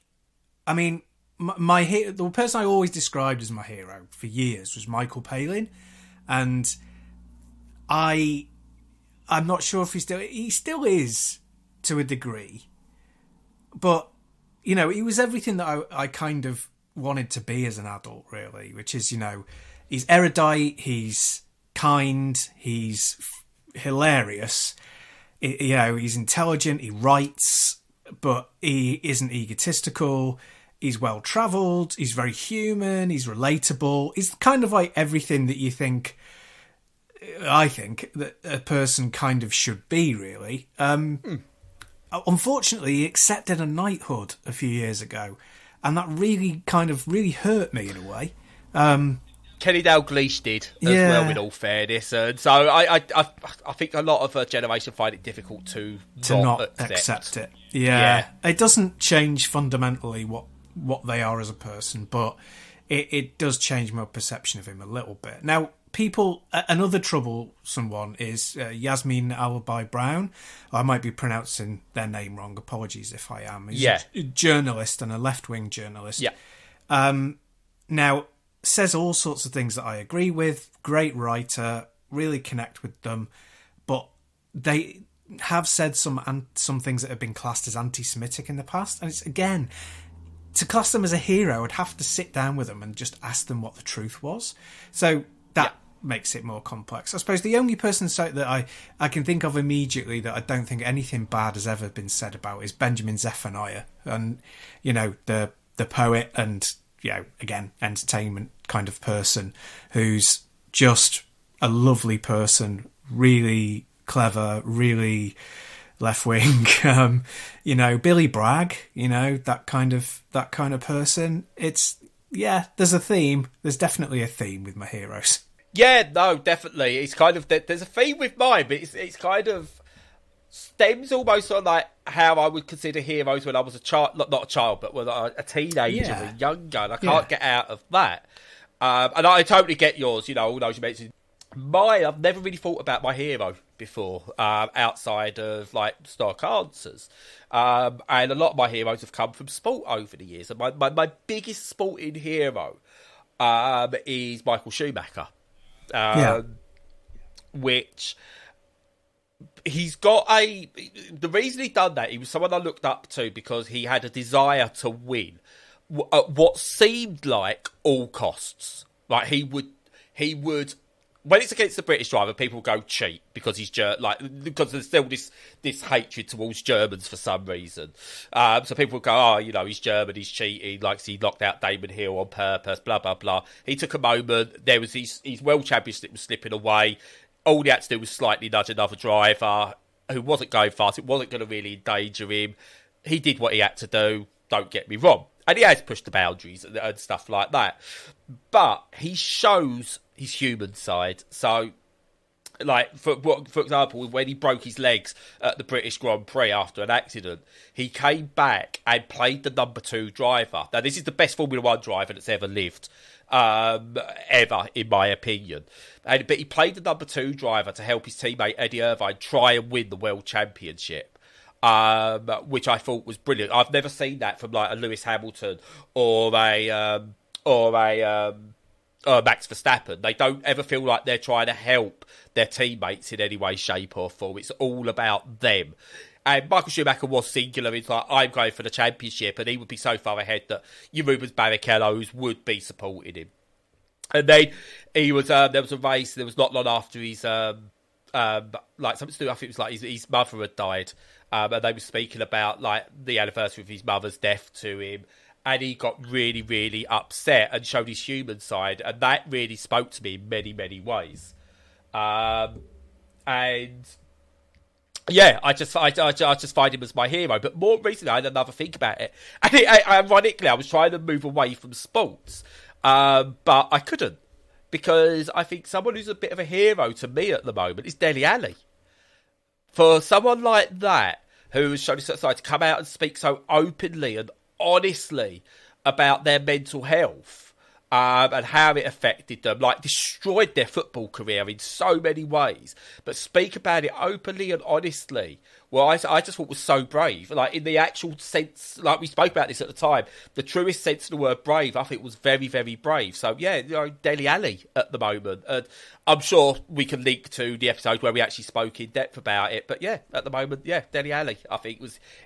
Speaker 2: I mean, the person I always described as my hero for years was Michael Palin. And I'm not sure if he still is to a degree. But, you know, he was everything that I kind of wanted to be as an adult, really, which is, you know, he's erudite, he's kind, he's hilarious, you know, he's intelligent, he writes, but he isn't egotistical, he's well-travelled, he's very human, he's relatable, he's kind of like everything that I think, that a person kind of should be, really. Unfortunately, he accepted a knighthood a few years ago, and that really hurt me in a way.
Speaker 1: Kenny Dalglish did as well, in all fairness, and so I think a lot of a generation find it difficult to not accept it.
Speaker 2: Yeah, it doesn't change fundamentally what they are as a person, but it does change my perception of him a little bit. Now, another troublesome one is Yasmin Albai-Brown. I might be pronouncing their name wrong. Apologies if I am. He's a journalist and a left-wing journalist.
Speaker 1: Yeah.
Speaker 2: Now, says all sorts of things that I agree with. Great writer, really connect with them, but they have said some things that have been classed as anti-Semitic in the past, and it's, again, to class them as a hero, I'd have to sit down with them and just ask them what the truth was. So that makes it more complex. I suppose the only person that I can think of immediately that I don't think anything bad has ever been said about is Benjamin Zephaniah, and, you know, the poet and, you know, again, entertainment kind of person who's just a lovely person, really clever, really left-wing. You know, Billy Bragg, you know, that kind of person. There's a theme. There's definitely a theme with my heroes.
Speaker 1: Yeah, no, definitely. It's kind of, there's a theme with mine, but it's kind of stems almost on like how I would consider heroes when I was a child, not a child, but when I was a teenager and younger, and I can't get out of that. And I totally get yours, you know, all those you mentioned. Mine, I've never really thought about my hero before, outside of, like, stock answers. And a lot of my heroes have come from sport over the years. And my biggest sporting hero is Michael Schumacher. Which he's got the reason he done that, he was someone I looked up to because he had a desire to win at what seemed like all costs. Like he would when it's against the British driver, people go cheat because because there's still this hatred towards Germans for some reason. So people go, oh, you know, he's German, he's cheating, like he knocked out Damon Hill on purpose, blah blah blah. He took a moment. There was his world championship was slipping away. All he had to do was slightly nudge another driver who wasn't going fast. It wasn't going to really endanger him. He did what he had to do. Don't get me wrong. And he has pushed the boundaries and stuff like that. But he shows his human side. So, like, for example, when he broke his legs at the British Grand Prix after an accident, he came back and played the number 2 driver. Now, this is the best Formula 1 driver that's ever lived, ever, in my opinion. But he played the number 2 driver to help his teammate Eddie Irvine try and win the World Championship. Which I thought was brilliant. I've never seen that from like a Lewis Hamilton or a Max Verstappen. They don't ever feel like they're trying to help their teammates in any way, shape or form. It's all about them. And Michael Schumacher was singular. It's like, I'm going for the championship, and he would be so far ahead that your Rubens Barrichellos would be supporting him. And then he was there was a race. There was not long after his like something to do. I think it was like his mother had died. And they were speaking about like the anniversary of his mother's death to him, and he got really, really upset and showed his human side, and that really spoke to me in many, many ways. And yeah, I just find him as my hero. But more recently, I had another think about it, and ironically, I was trying to move away from sports, but I couldn't, because I think someone who's a bit of a hero to me at the moment is Dele Alli. For someone like that, who has shown his side to come out and speak so openly and honestly about their mental health. And how it affected them, like destroyed their football career in so many ways, but speak about it openly and honestly. Well, I just thought was so brave, like in the actual sense, like we spoke about this at the time, the truest sense of the word brave. I think was very, very brave. So yeah, Dele Alli at the moment, and I'm sure we can link to the episode where we actually spoke in depth about it. But yeah, at the moment, yeah, Dele Alli, I think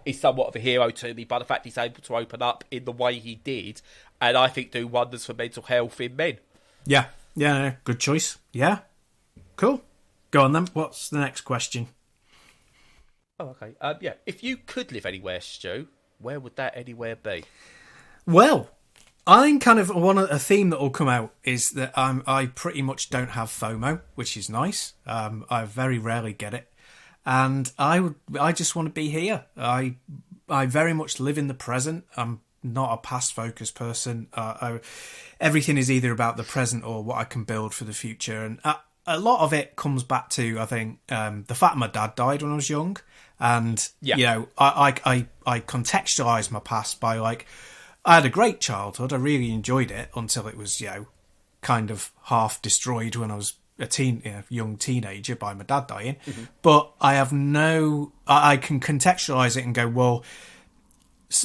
Speaker 1: is somewhat of a hero to me by the fact he's able to open up in the way he did. And I think do wonders for mental health in men.
Speaker 2: Yeah, good choice. Yeah, cool. Go on then. What's the next question?
Speaker 1: Oh, okay. Yeah, if you could live anywhere, Stu, where would that anywhere be?
Speaker 2: Well, I'm kind of a theme that will come out is that I pretty much don't have FOMO, which is nice. I very rarely get it, and I just want to be here. I very much live in the present. I'm not a past focused person. Everything is either about the present or what I can build for the future, and a lot of it comes back to, I think, the fact my dad died when I was young, and you know, I contextualise my past by like, I had a great childhood. I really enjoyed it until it was, you know, kind of half destroyed when I was a young teenager by my dad dying. Mm-hmm. But I can contextualise it and go, well,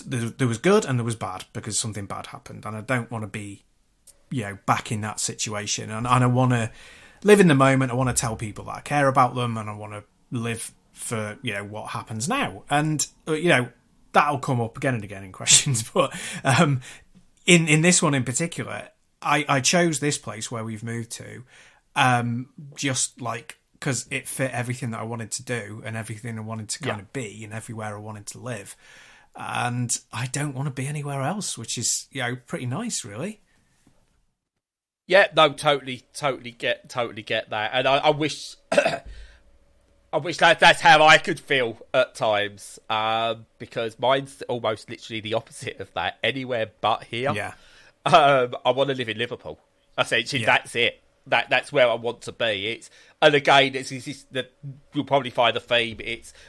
Speaker 2: there was good and there was bad because something bad happened, and I don't want to be, you know, back in that situation, and I want to live in the moment. I want to tell people that I care about them, and I want to live for, you know, what happens now. And you know, that'll come up again and again in questions, but in this one in particular, I chose this place where we've moved to just like because it fit everything that I wanted to do and everything I wanted to kind of be and everywhere I wanted to live. And I don't want to be anywhere else, which is, you know, pretty nice, really.
Speaker 1: Yeah, no, totally get that, and I wish, I wish that's how I could feel at times, because mine's almost literally the opposite of that. Anywhere but here.
Speaker 2: Yeah.
Speaker 1: I want to live in Liverpool. Essentially, that's it. That's where I want to be. And again, it's that you'll probably find the theme.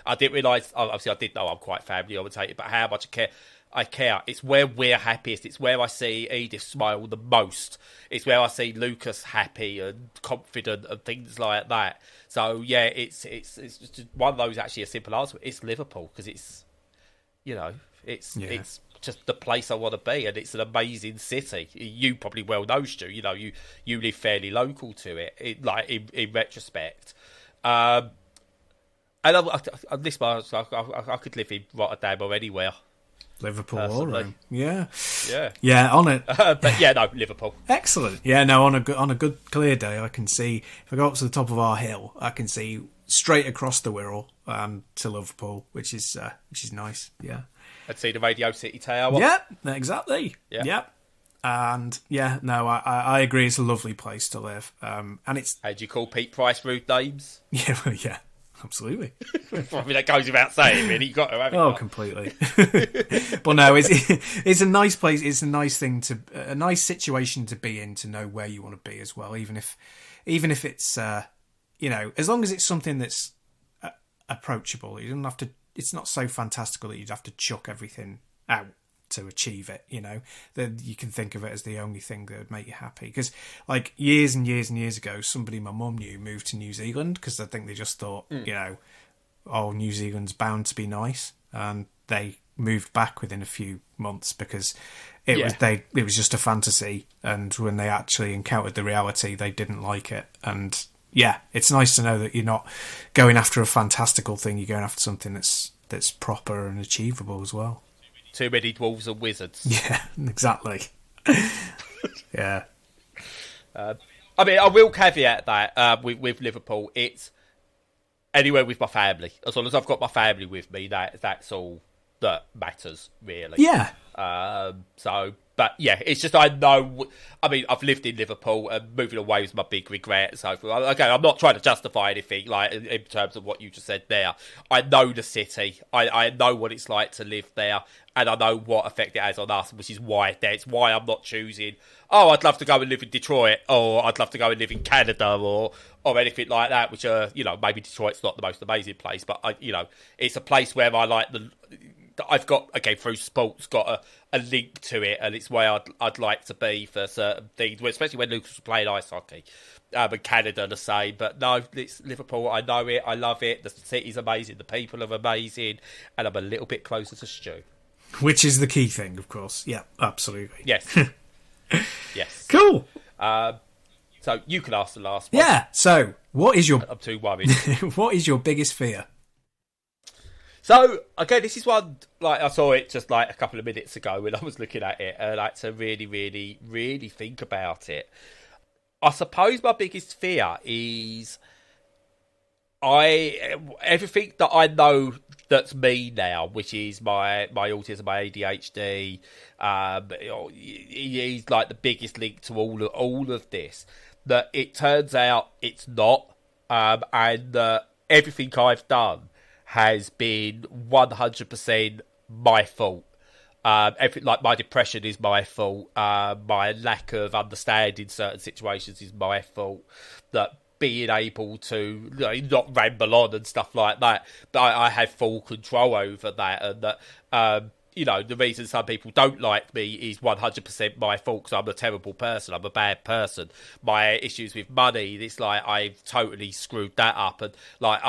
Speaker 1: I didn't realise. Obviously, I did know I'm quite family orientated, but how much I care. It's where we're happiest. It's where I see Edith smile the most. It's where I see Lucas happy and confident and things like that. So yeah, it's just one of those. Actually, a simple answer. It's Liverpool because it's, you know, it's just the place I want to be, and it's an amazing city. You probably well know, Stu. You know, you live fairly local to it. In retrospect, and this one, I could live in Rotterdam or anywhere.
Speaker 2: Liverpool, all right. Yeah.
Speaker 1: On it. But yeah, no, Liverpool.
Speaker 2: Excellent. Yeah, no, on a good clear day, I can see, if I go up to the top of our hill, I can see straight across the Wirral to Liverpool, which is nice. Yeah.
Speaker 1: I'd see the Radio City Tower.
Speaker 2: Yeah, exactly.
Speaker 1: Yeah.
Speaker 2: Yep. And yeah, no, I agree. It's a lovely place to live. And it's.
Speaker 1: How do you call Pete Price rude names?
Speaker 2: Yeah, well, yeah, absolutely.
Speaker 1: I mean, that goes without saying, really. You got to have it.
Speaker 2: Oh, completely. But no, it's a nice place. It's a nice thing a nice situation to be in, to know where you want to be as well. Even if it's you know, as long as it's something that's approachable, you don't have to. It's not so fantastical that you'd have to chuck everything out to achieve it, you know. That you can think of it as the only thing that would make you happy. Because, like, years and years and years ago, somebody my mum knew moved to New Zealand because I think they just thought, you know, oh, New Zealand's bound to be nice, and they moved back within a few months because it was just a fantasy, and when they actually encountered the reality, they didn't like it. And yeah, it's nice to know that you're not going after a fantastical thing. You're going after something that's proper and achievable as well.
Speaker 1: Too many dwarves and wizards.
Speaker 2: Yeah, exactly. Yeah.
Speaker 1: I mean, I will caveat that with Liverpool, it's anywhere with my family. As long as I've got my family with me, that's all that matters, really.
Speaker 2: Yeah.
Speaker 1: But yeah, it's just I know. I mean, I've lived in Liverpool, and moving away was my big regret. So again, I'm not trying to justify anything like in terms of what you just said there. I know the city. I know what it's like to live there, and I know what effect it has on us, which is why I'm not choosing. Oh, I'd love to go and live in Detroit, or I'd love to go and live in Canada, or anything like that. Which you know, maybe Detroit's not the most amazing place, but you know, it's a place where I like I've got, again, through sports, got a link to it, and it's where I'd like to be for certain things, especially when Lucas was playing ice hockey. And Canada the same, but no, it's Liverpool. I know it, I love it. The city's amazing, the people are amazing, and I'm a little bit closer to Stu.
Speaker 2: Which is the key thing, of course. Yeah, absolutely.
Speaker 1: Yes. Yes.
Speaker 2: Cool.
Speaker 1: So you can ask the last one.
Speaker 2: Yeah. So, what is your?
Speaker 1: I'm too worried.
Speaker 2: What is your biggest fear?
Speaker 1: So again, this is one, like, I saw it just like a couple of minutes ago when I was looking at it, and I had to really, really, really think about it. I suppose my biggest fear is everything that I know that's me now, which is my autism, my ADHD. He's like the biggest link to all of this. That it turns out it's not, and that everything I've done has been 100% my fault. Everything, like my depression is my fault. My lack of understanding certain situations is my fault. That being able to not ramble on and stuff like that, but I have full control over that, and that the reason some people don't like me is 100% my fault because I'm a terrible person. I'm a bad person. My issues with money, it's like I've totally screwed that up, and like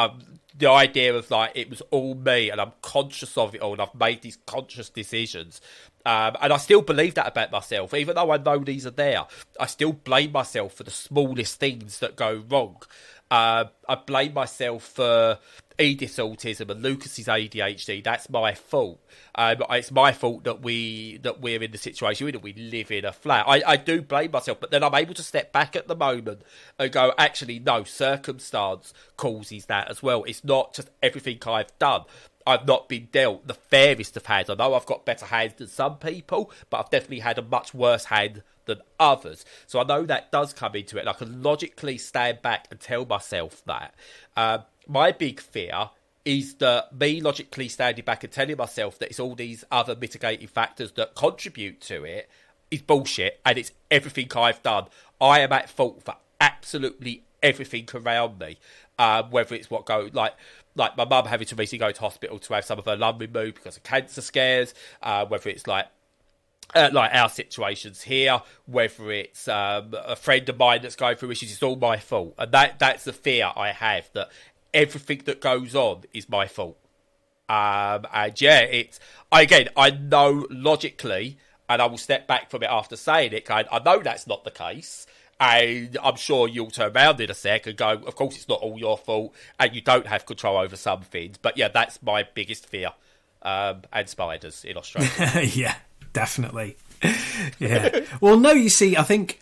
Speaker 1: the idea of like it was all me, and I'm conscious of it all, and I've made these conscious decisions. And I still believe that about myself, even though I know these are there. I still blame myself for the smallest things that go wrong. I blame myself for Edith's autism and Lucas's ADHD. That's my fault. It's my fault that we're in the situation we're in, that we live in a flat. I do blame myself, but then I'm able to step back at the moment and go, actually, no, circumstance causes that as well. It's not just everything I've done. I've not been dealt the fairest of hands. I know I've got better hands than some people, but I've definitely had a much worse hand than others. So I know that does come into it, and I can logically stand back and tell myself that. My big fear is that me logically standing back and telling myself that it's all these other mitigating factors that contribute to it is bullshit, and it's everything I've done. I am at fault for absolutely everything around me, whether it's what goes like my mum having to recently go to hospital to have some of her lung removed because of cancer scares, whether it's like our situations here, whether it's a friend of mine that's going through issues. It's all my fault, and that's the fear I have, that everything that goes on is my fault. And yeah, I know logically, and I will step back from it after saying it. I know that's not the case. And I'm sure you'll turn around in a sec and go, of course it's not all your fault, and you don't have control over some things. But yeah, that's my biggest fear. And spiders in Australia.
Speaker 2: Yeah, definitely. Yeah. Well, no, you see, I think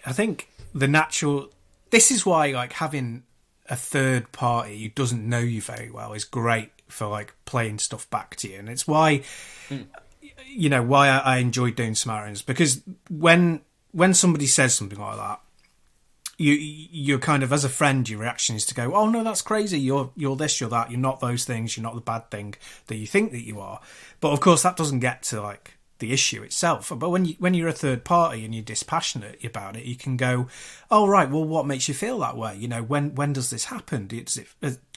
Speaker 2: the natural... This is why, like, having a third party who doesn't know you very well is great for, like, playing stuff back to you. And it's why, why I enjoy doing Samaritans. Because when somebody says something like that, you're kind of, as a friend, your reaction is to go, oh no, that's crazy, you're this, you're that, you're not those things, you're not the bad thing that you think that you are. But of course that doesn't get to like the issue itself. But when you're a third party and you're dispassionate about it, you can go, oh right, well, what makes you feel that way? When does this happen?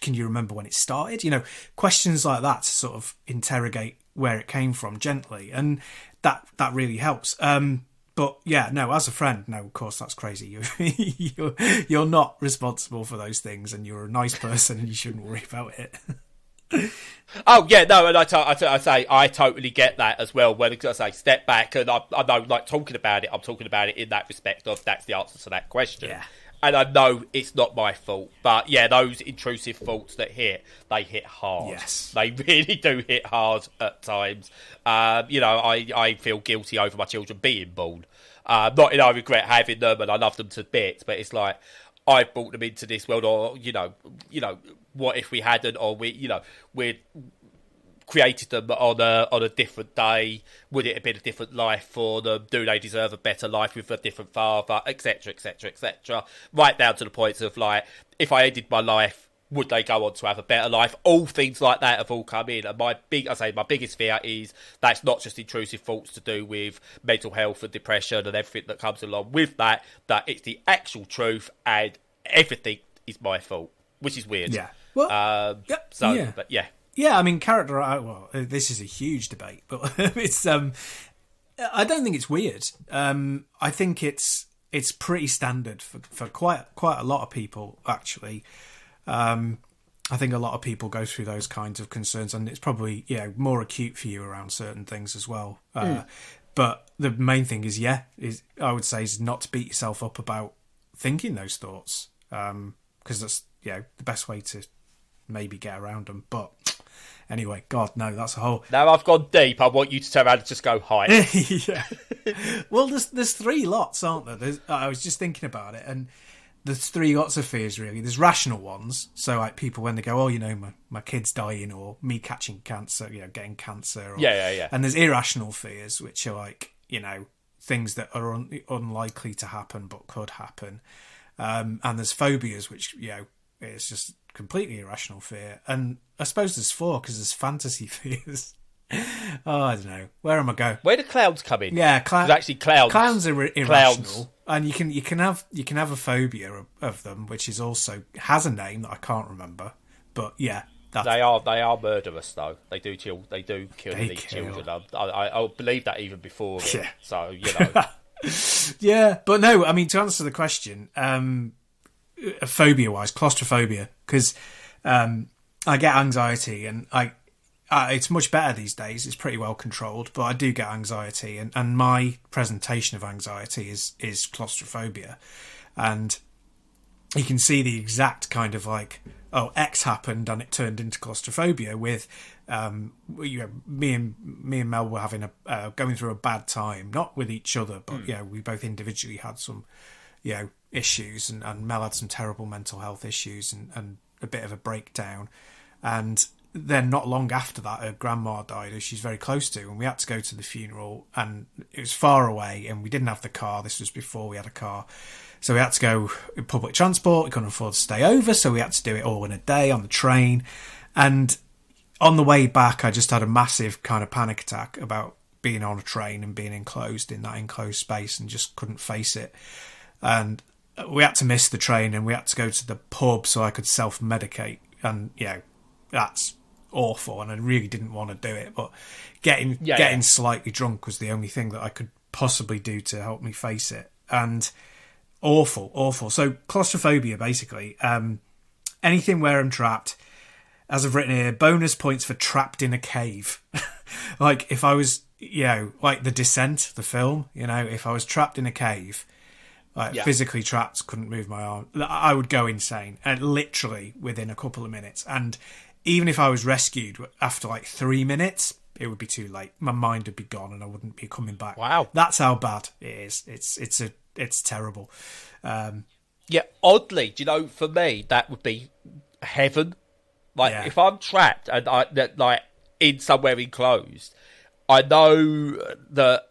Speaker 2: Can you remember when it started? Questions like that to sort of interrogate where it came from gently, and that really helps. But yeah, no, as a friend, no, of course, that's crazy. You're not responsible for those things, and you're a nice person, and you shouldn't worry about it.
Speaker 1: Oh yeah, no, and I say I totally get that as well. When I say step back, and I know, like, talking about it, I'm talking about it in that respect of that's the answer to that question. Yeah. And I know it's not my fault, but yeah, those intrusive thoughts that they hit hard.
Speaker 2: Yes,
Speaker 1: they really do hit hard at times. I feel guilty over my children being born. Not in I regret having them, and I love them to bits, but it's like I brought them into this world, or what if we hadn't, or we'd created them on a different day? Would it have been a different life for them? Do they deserve a better life with a different father, etc., etc., etc.? Right down to the points of, like, if I ended my life, would they go on to have a better life? All things like that have all come in, and my biggest fear is that's not just intrusive thoughts to do with mental health and depression and everything that comes along with that it's the actual truth, and everything is my fault, which is weird.
Speaker 2: Yeah. Well,
Speaker 1: but yeah.
Speaker 2: Yeah, I mean, character. Well, this is a huge debate, but it's. I don't think it's weird. I think it's pretty standard for quite a lot of people, actually. I think a lot of people go through those kinds of concerns, and it's probably more acute for you around certain things as well. But the main thing is I would say is not to beat yourself up about thinking those thoughts, because that's the best way to maybe get around them. But anyway, God, no, that's a whole.
Speaker 1: Now I've gone deep. I want you to turn around and just go high.
Speaker 2: Yeah. Well, there's three lots, aren't there? I was just thinking about it, and there's three lots of fears, really. There's rational ones, so like people when they go, my kid's dying, or me catching cancer, getting cancer. Or,
Speaker 1: yeah.
Speaker 2: And there's irrational fears, which are like, things that are unlikely to happen but could happen. And there's phobias, which, it's just completely irrational fear. And I suppose there's four, because there's fantasy fears. Oh, I don't know. Where am I going?
Speaker 1: Where do clowns come in?
Speaker 2: Yeah,
Speaker 1: actually clowns.
Speaker 2: Clowns are irrational, and you can have a phobia of them, which is also has a name that I can't remember. But yeah,
Speaker 1: they are murderous though. They do kill children. I believe that even before.
Speaker 2: Yeah.
Speaker 1: So
Speaker 2: Yeah, but no. I mean, to answer the question, phobia-wise, claustrophobia, because I get anxiety, and it's much better these days. It's pretty well controlled, but I do get anxiety, and my presentation of anxiety is claustrophobia. And you can see the exact kind of like, X happened and it turned into claustrophobia with, me and Mel were having going through a bad time, not with each other, but we both individually had some, issues, and Mel had some terrible mental health issues and a bit of a breakdown. And then not long after that, her grandma died, who she's very close to, and we had to go to the funeral, and it was far away, and we didn't have the car. This was before we had a car. So we had to go in public transport. We couldn't afford to stay over, so we had to do it all in a day on the train. And on the way back, I just had a massive kind of panic attack about being on a train and being enclosed in that enclosed space, and just couldn't face it. And we had to miss the train, and we had to go to the pub so I could self-medicate. And, that's awful, and I really didn't want to do it. But getting slightly drunk was the only thing that I could possibly do to help me face it. And awful. So claustrophobia, basically, anything where I'm trapped. As I've written here, bonus points for trapped in a cave. Like if I was, like The Descent, the film, if I was trapped in a cave, physically trapped, couldn't move my arm, I would go insane, and literally within a couple of minutes. And even if I was rescued after like 3 minutes, it would be too late. My mind would be gone, and I wouldn't be coming back.
Speaker 1: Wow,
Speaker 2: that's how bad it is. It's terrible.
Speaker 1: Oddly, for me, that would be heaven. Like if I'm trapped and I in somewhere enclosed, I know that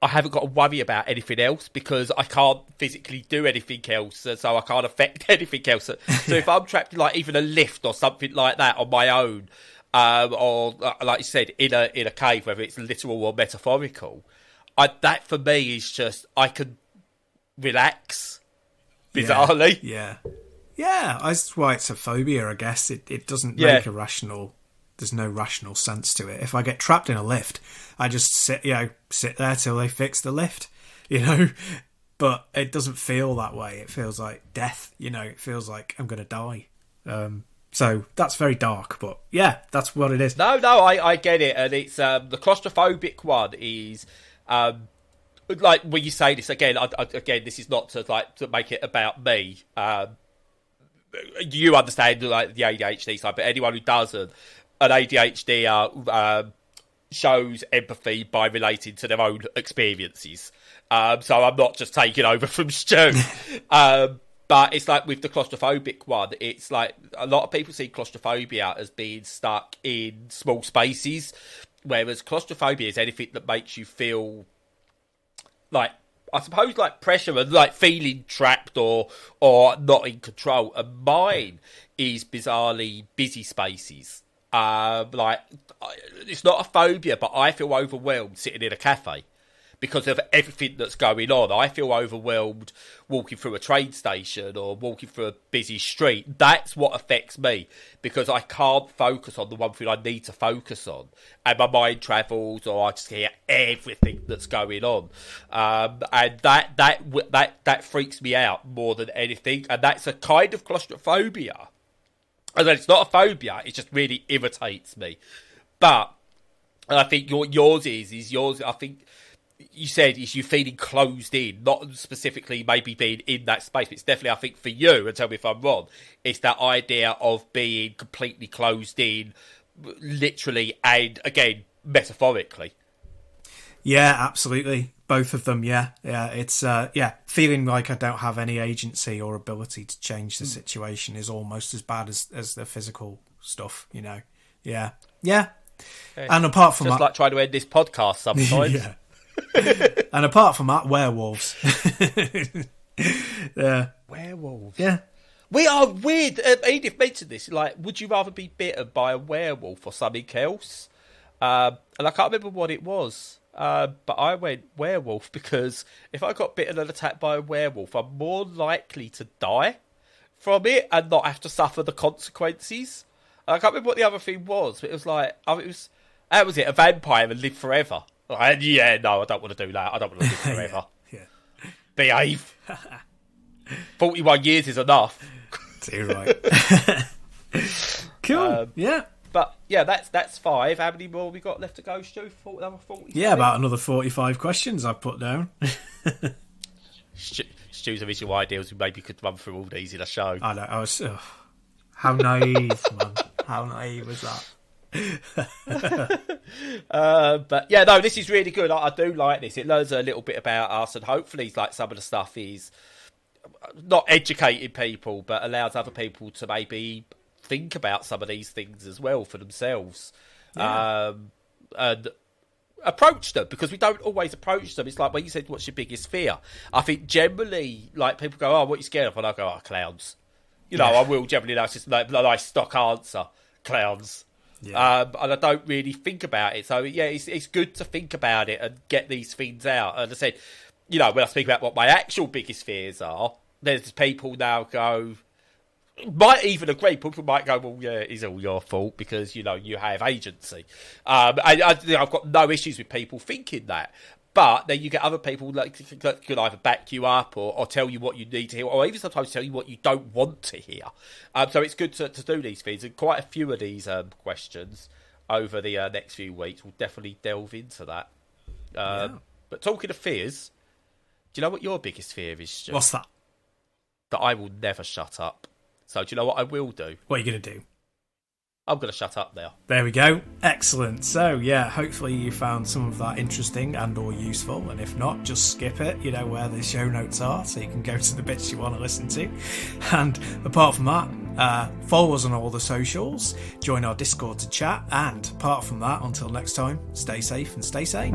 Speaker 1: I haven't got to worry about anything else, because I can't physically do anything else, so I can't affect anything else. So if I'm trapped in like even a lift or something like that on my own, or like you said, in a cave, whether it's literal or metaphorical, that for me is just, I can relax bizarrely.
Speaker 2: Yeah, that's why it's a phobia, I guess. It doesn't make a rational. There's no rational sense to it. If I get trapped in a lift, I just sit there till they fix the lift, But it doesn't feel that way. It feels like death, It feels like I'm going to die. So that's very dark, but yeah, that's what it is.
Speaker 1: No, I get it, and it's the claustrophobic one is like when you say this again. Again, this is not to make it about me. You understand like the ADHD side, but anyone who doesn't, an ADHD shows empathy by relating to their own experiences. So I'm not just taking over from Stu. But it's like with the claustrophobic one, it's like a lot of people see claustrophobia as being stuck in small spaces, whereas claustrophobia is anything that makes you feel like, I suppose, like pressure and like feeling trapped or not in control. And mine is bizarrely busy spaces. Like it's not a phobia, but I feel overwhelmed sitting in a cafe because of everything that's going on. I feel overwhelmed walking through a train station or walking through a busy street. That's what affects me, because I can't focus on the one thing I need to focus on, and my mind travels, or I just hear everything that's going on, and that freaks me out more than anything, and that's a kind of claustrophobia. And it's not a phobia; it just really irritates me. But I think yours is yours. I think you said is you feeling closed in, not specifically maybe being in that space. But it's definitely, I think, for you, and tell me if I'm wrong, it's that idea of being completely closed in, literally and, again, metaphorically.
Speaker 2: Yeah, absolutely. Both of them, yeah. It's feeling like I don't have any agency or ability to change the situation is almost as bad as the physical stuff, you know. Yeah. And apart from
Speaker 1: just
Speaker 2: that,
Speaker 1: like trying to end this podcast sometimes.
Speaker 2: Yeah. And apart from that, werewolves. Yeah.
Speaker 1: Werewolves.
Speaker 2: Yeah.
Speaker 1: We are weird. Edith mentioned this. Like, would you rather be bitten by a werewolf or something else? And I can't remember what it was. But I went werewolf because if I got bitten and attacked by a werewolf, I'm more likely to die from it and not have to suffer the consequences. And I can't remember what the other thing was, but it was like, that was it, a vampire and live forever. And yeah, no, I don't want to do that. I don't want to live forever.
Speaker 2: Yeah.
Speaker 1: Behave. 41 years is enough.
Speaker 2: Too right. Cool. Yeah.
Speaker 1: But yeah, that's 5. How many more we got left to go, Stu? Another 45?
Speaker 2: Yeah, about another 45 questions I've put down.
Speaker 1: Stu's original ideas, we maybe could run through all these in a show.
Speaker 2: I know. I was. How naive, man. How naive was that?
Speaker 1: But yeah, no, this is really good. I do like this. It learns a little bit about us, and hopefully, like, some of the stuff is not educating people, but allows other people to maybe think about some of these things as well for themselves, and approach them, because we don't always approach them. It's like when you said, "What's your biggest fear?" I think generally, like, people go, "Oh, what are you scared of?" And I go, "Oh, clowns." You know, I will generally. That's just like a nice stock answer, clowns. Yeah. And I don't really think about it. So yeah, it's good to think about it and get these things out. And I said, you know, when I speak about what my actual biggest fears are, there's people now go, might even agree. People might go, well, yeah, it's all your fault because, you know, you have agency. And I've got no issues with people thinking that. But then you get other people that could either back you up or tell you what you need to hear, or even sometimes tell you what you don't want to hear. So it's good to do these things. And quite a few of these questions over the next few weeks, we'll definitely delve into that. But talking of fears, do you know what your biggest fear is, Stu?
Speaker 2: What's that?
Speaker 1: That I will never shut up. So do you know what I will do?
Speaker 2: What are you going to do?
Speaker 1: I'm going to shut up now.
Speaker 2: There we go. Excellent. So, yeah, hopefully you found some of that interesting and or useful. And if not, just skip it. You know where the show notes are, so you can go to the bits you want to listen to. And apart from that, follow us on all the socials, join our Discord to chat. And apart from that, until next time, stay safe and stay sane.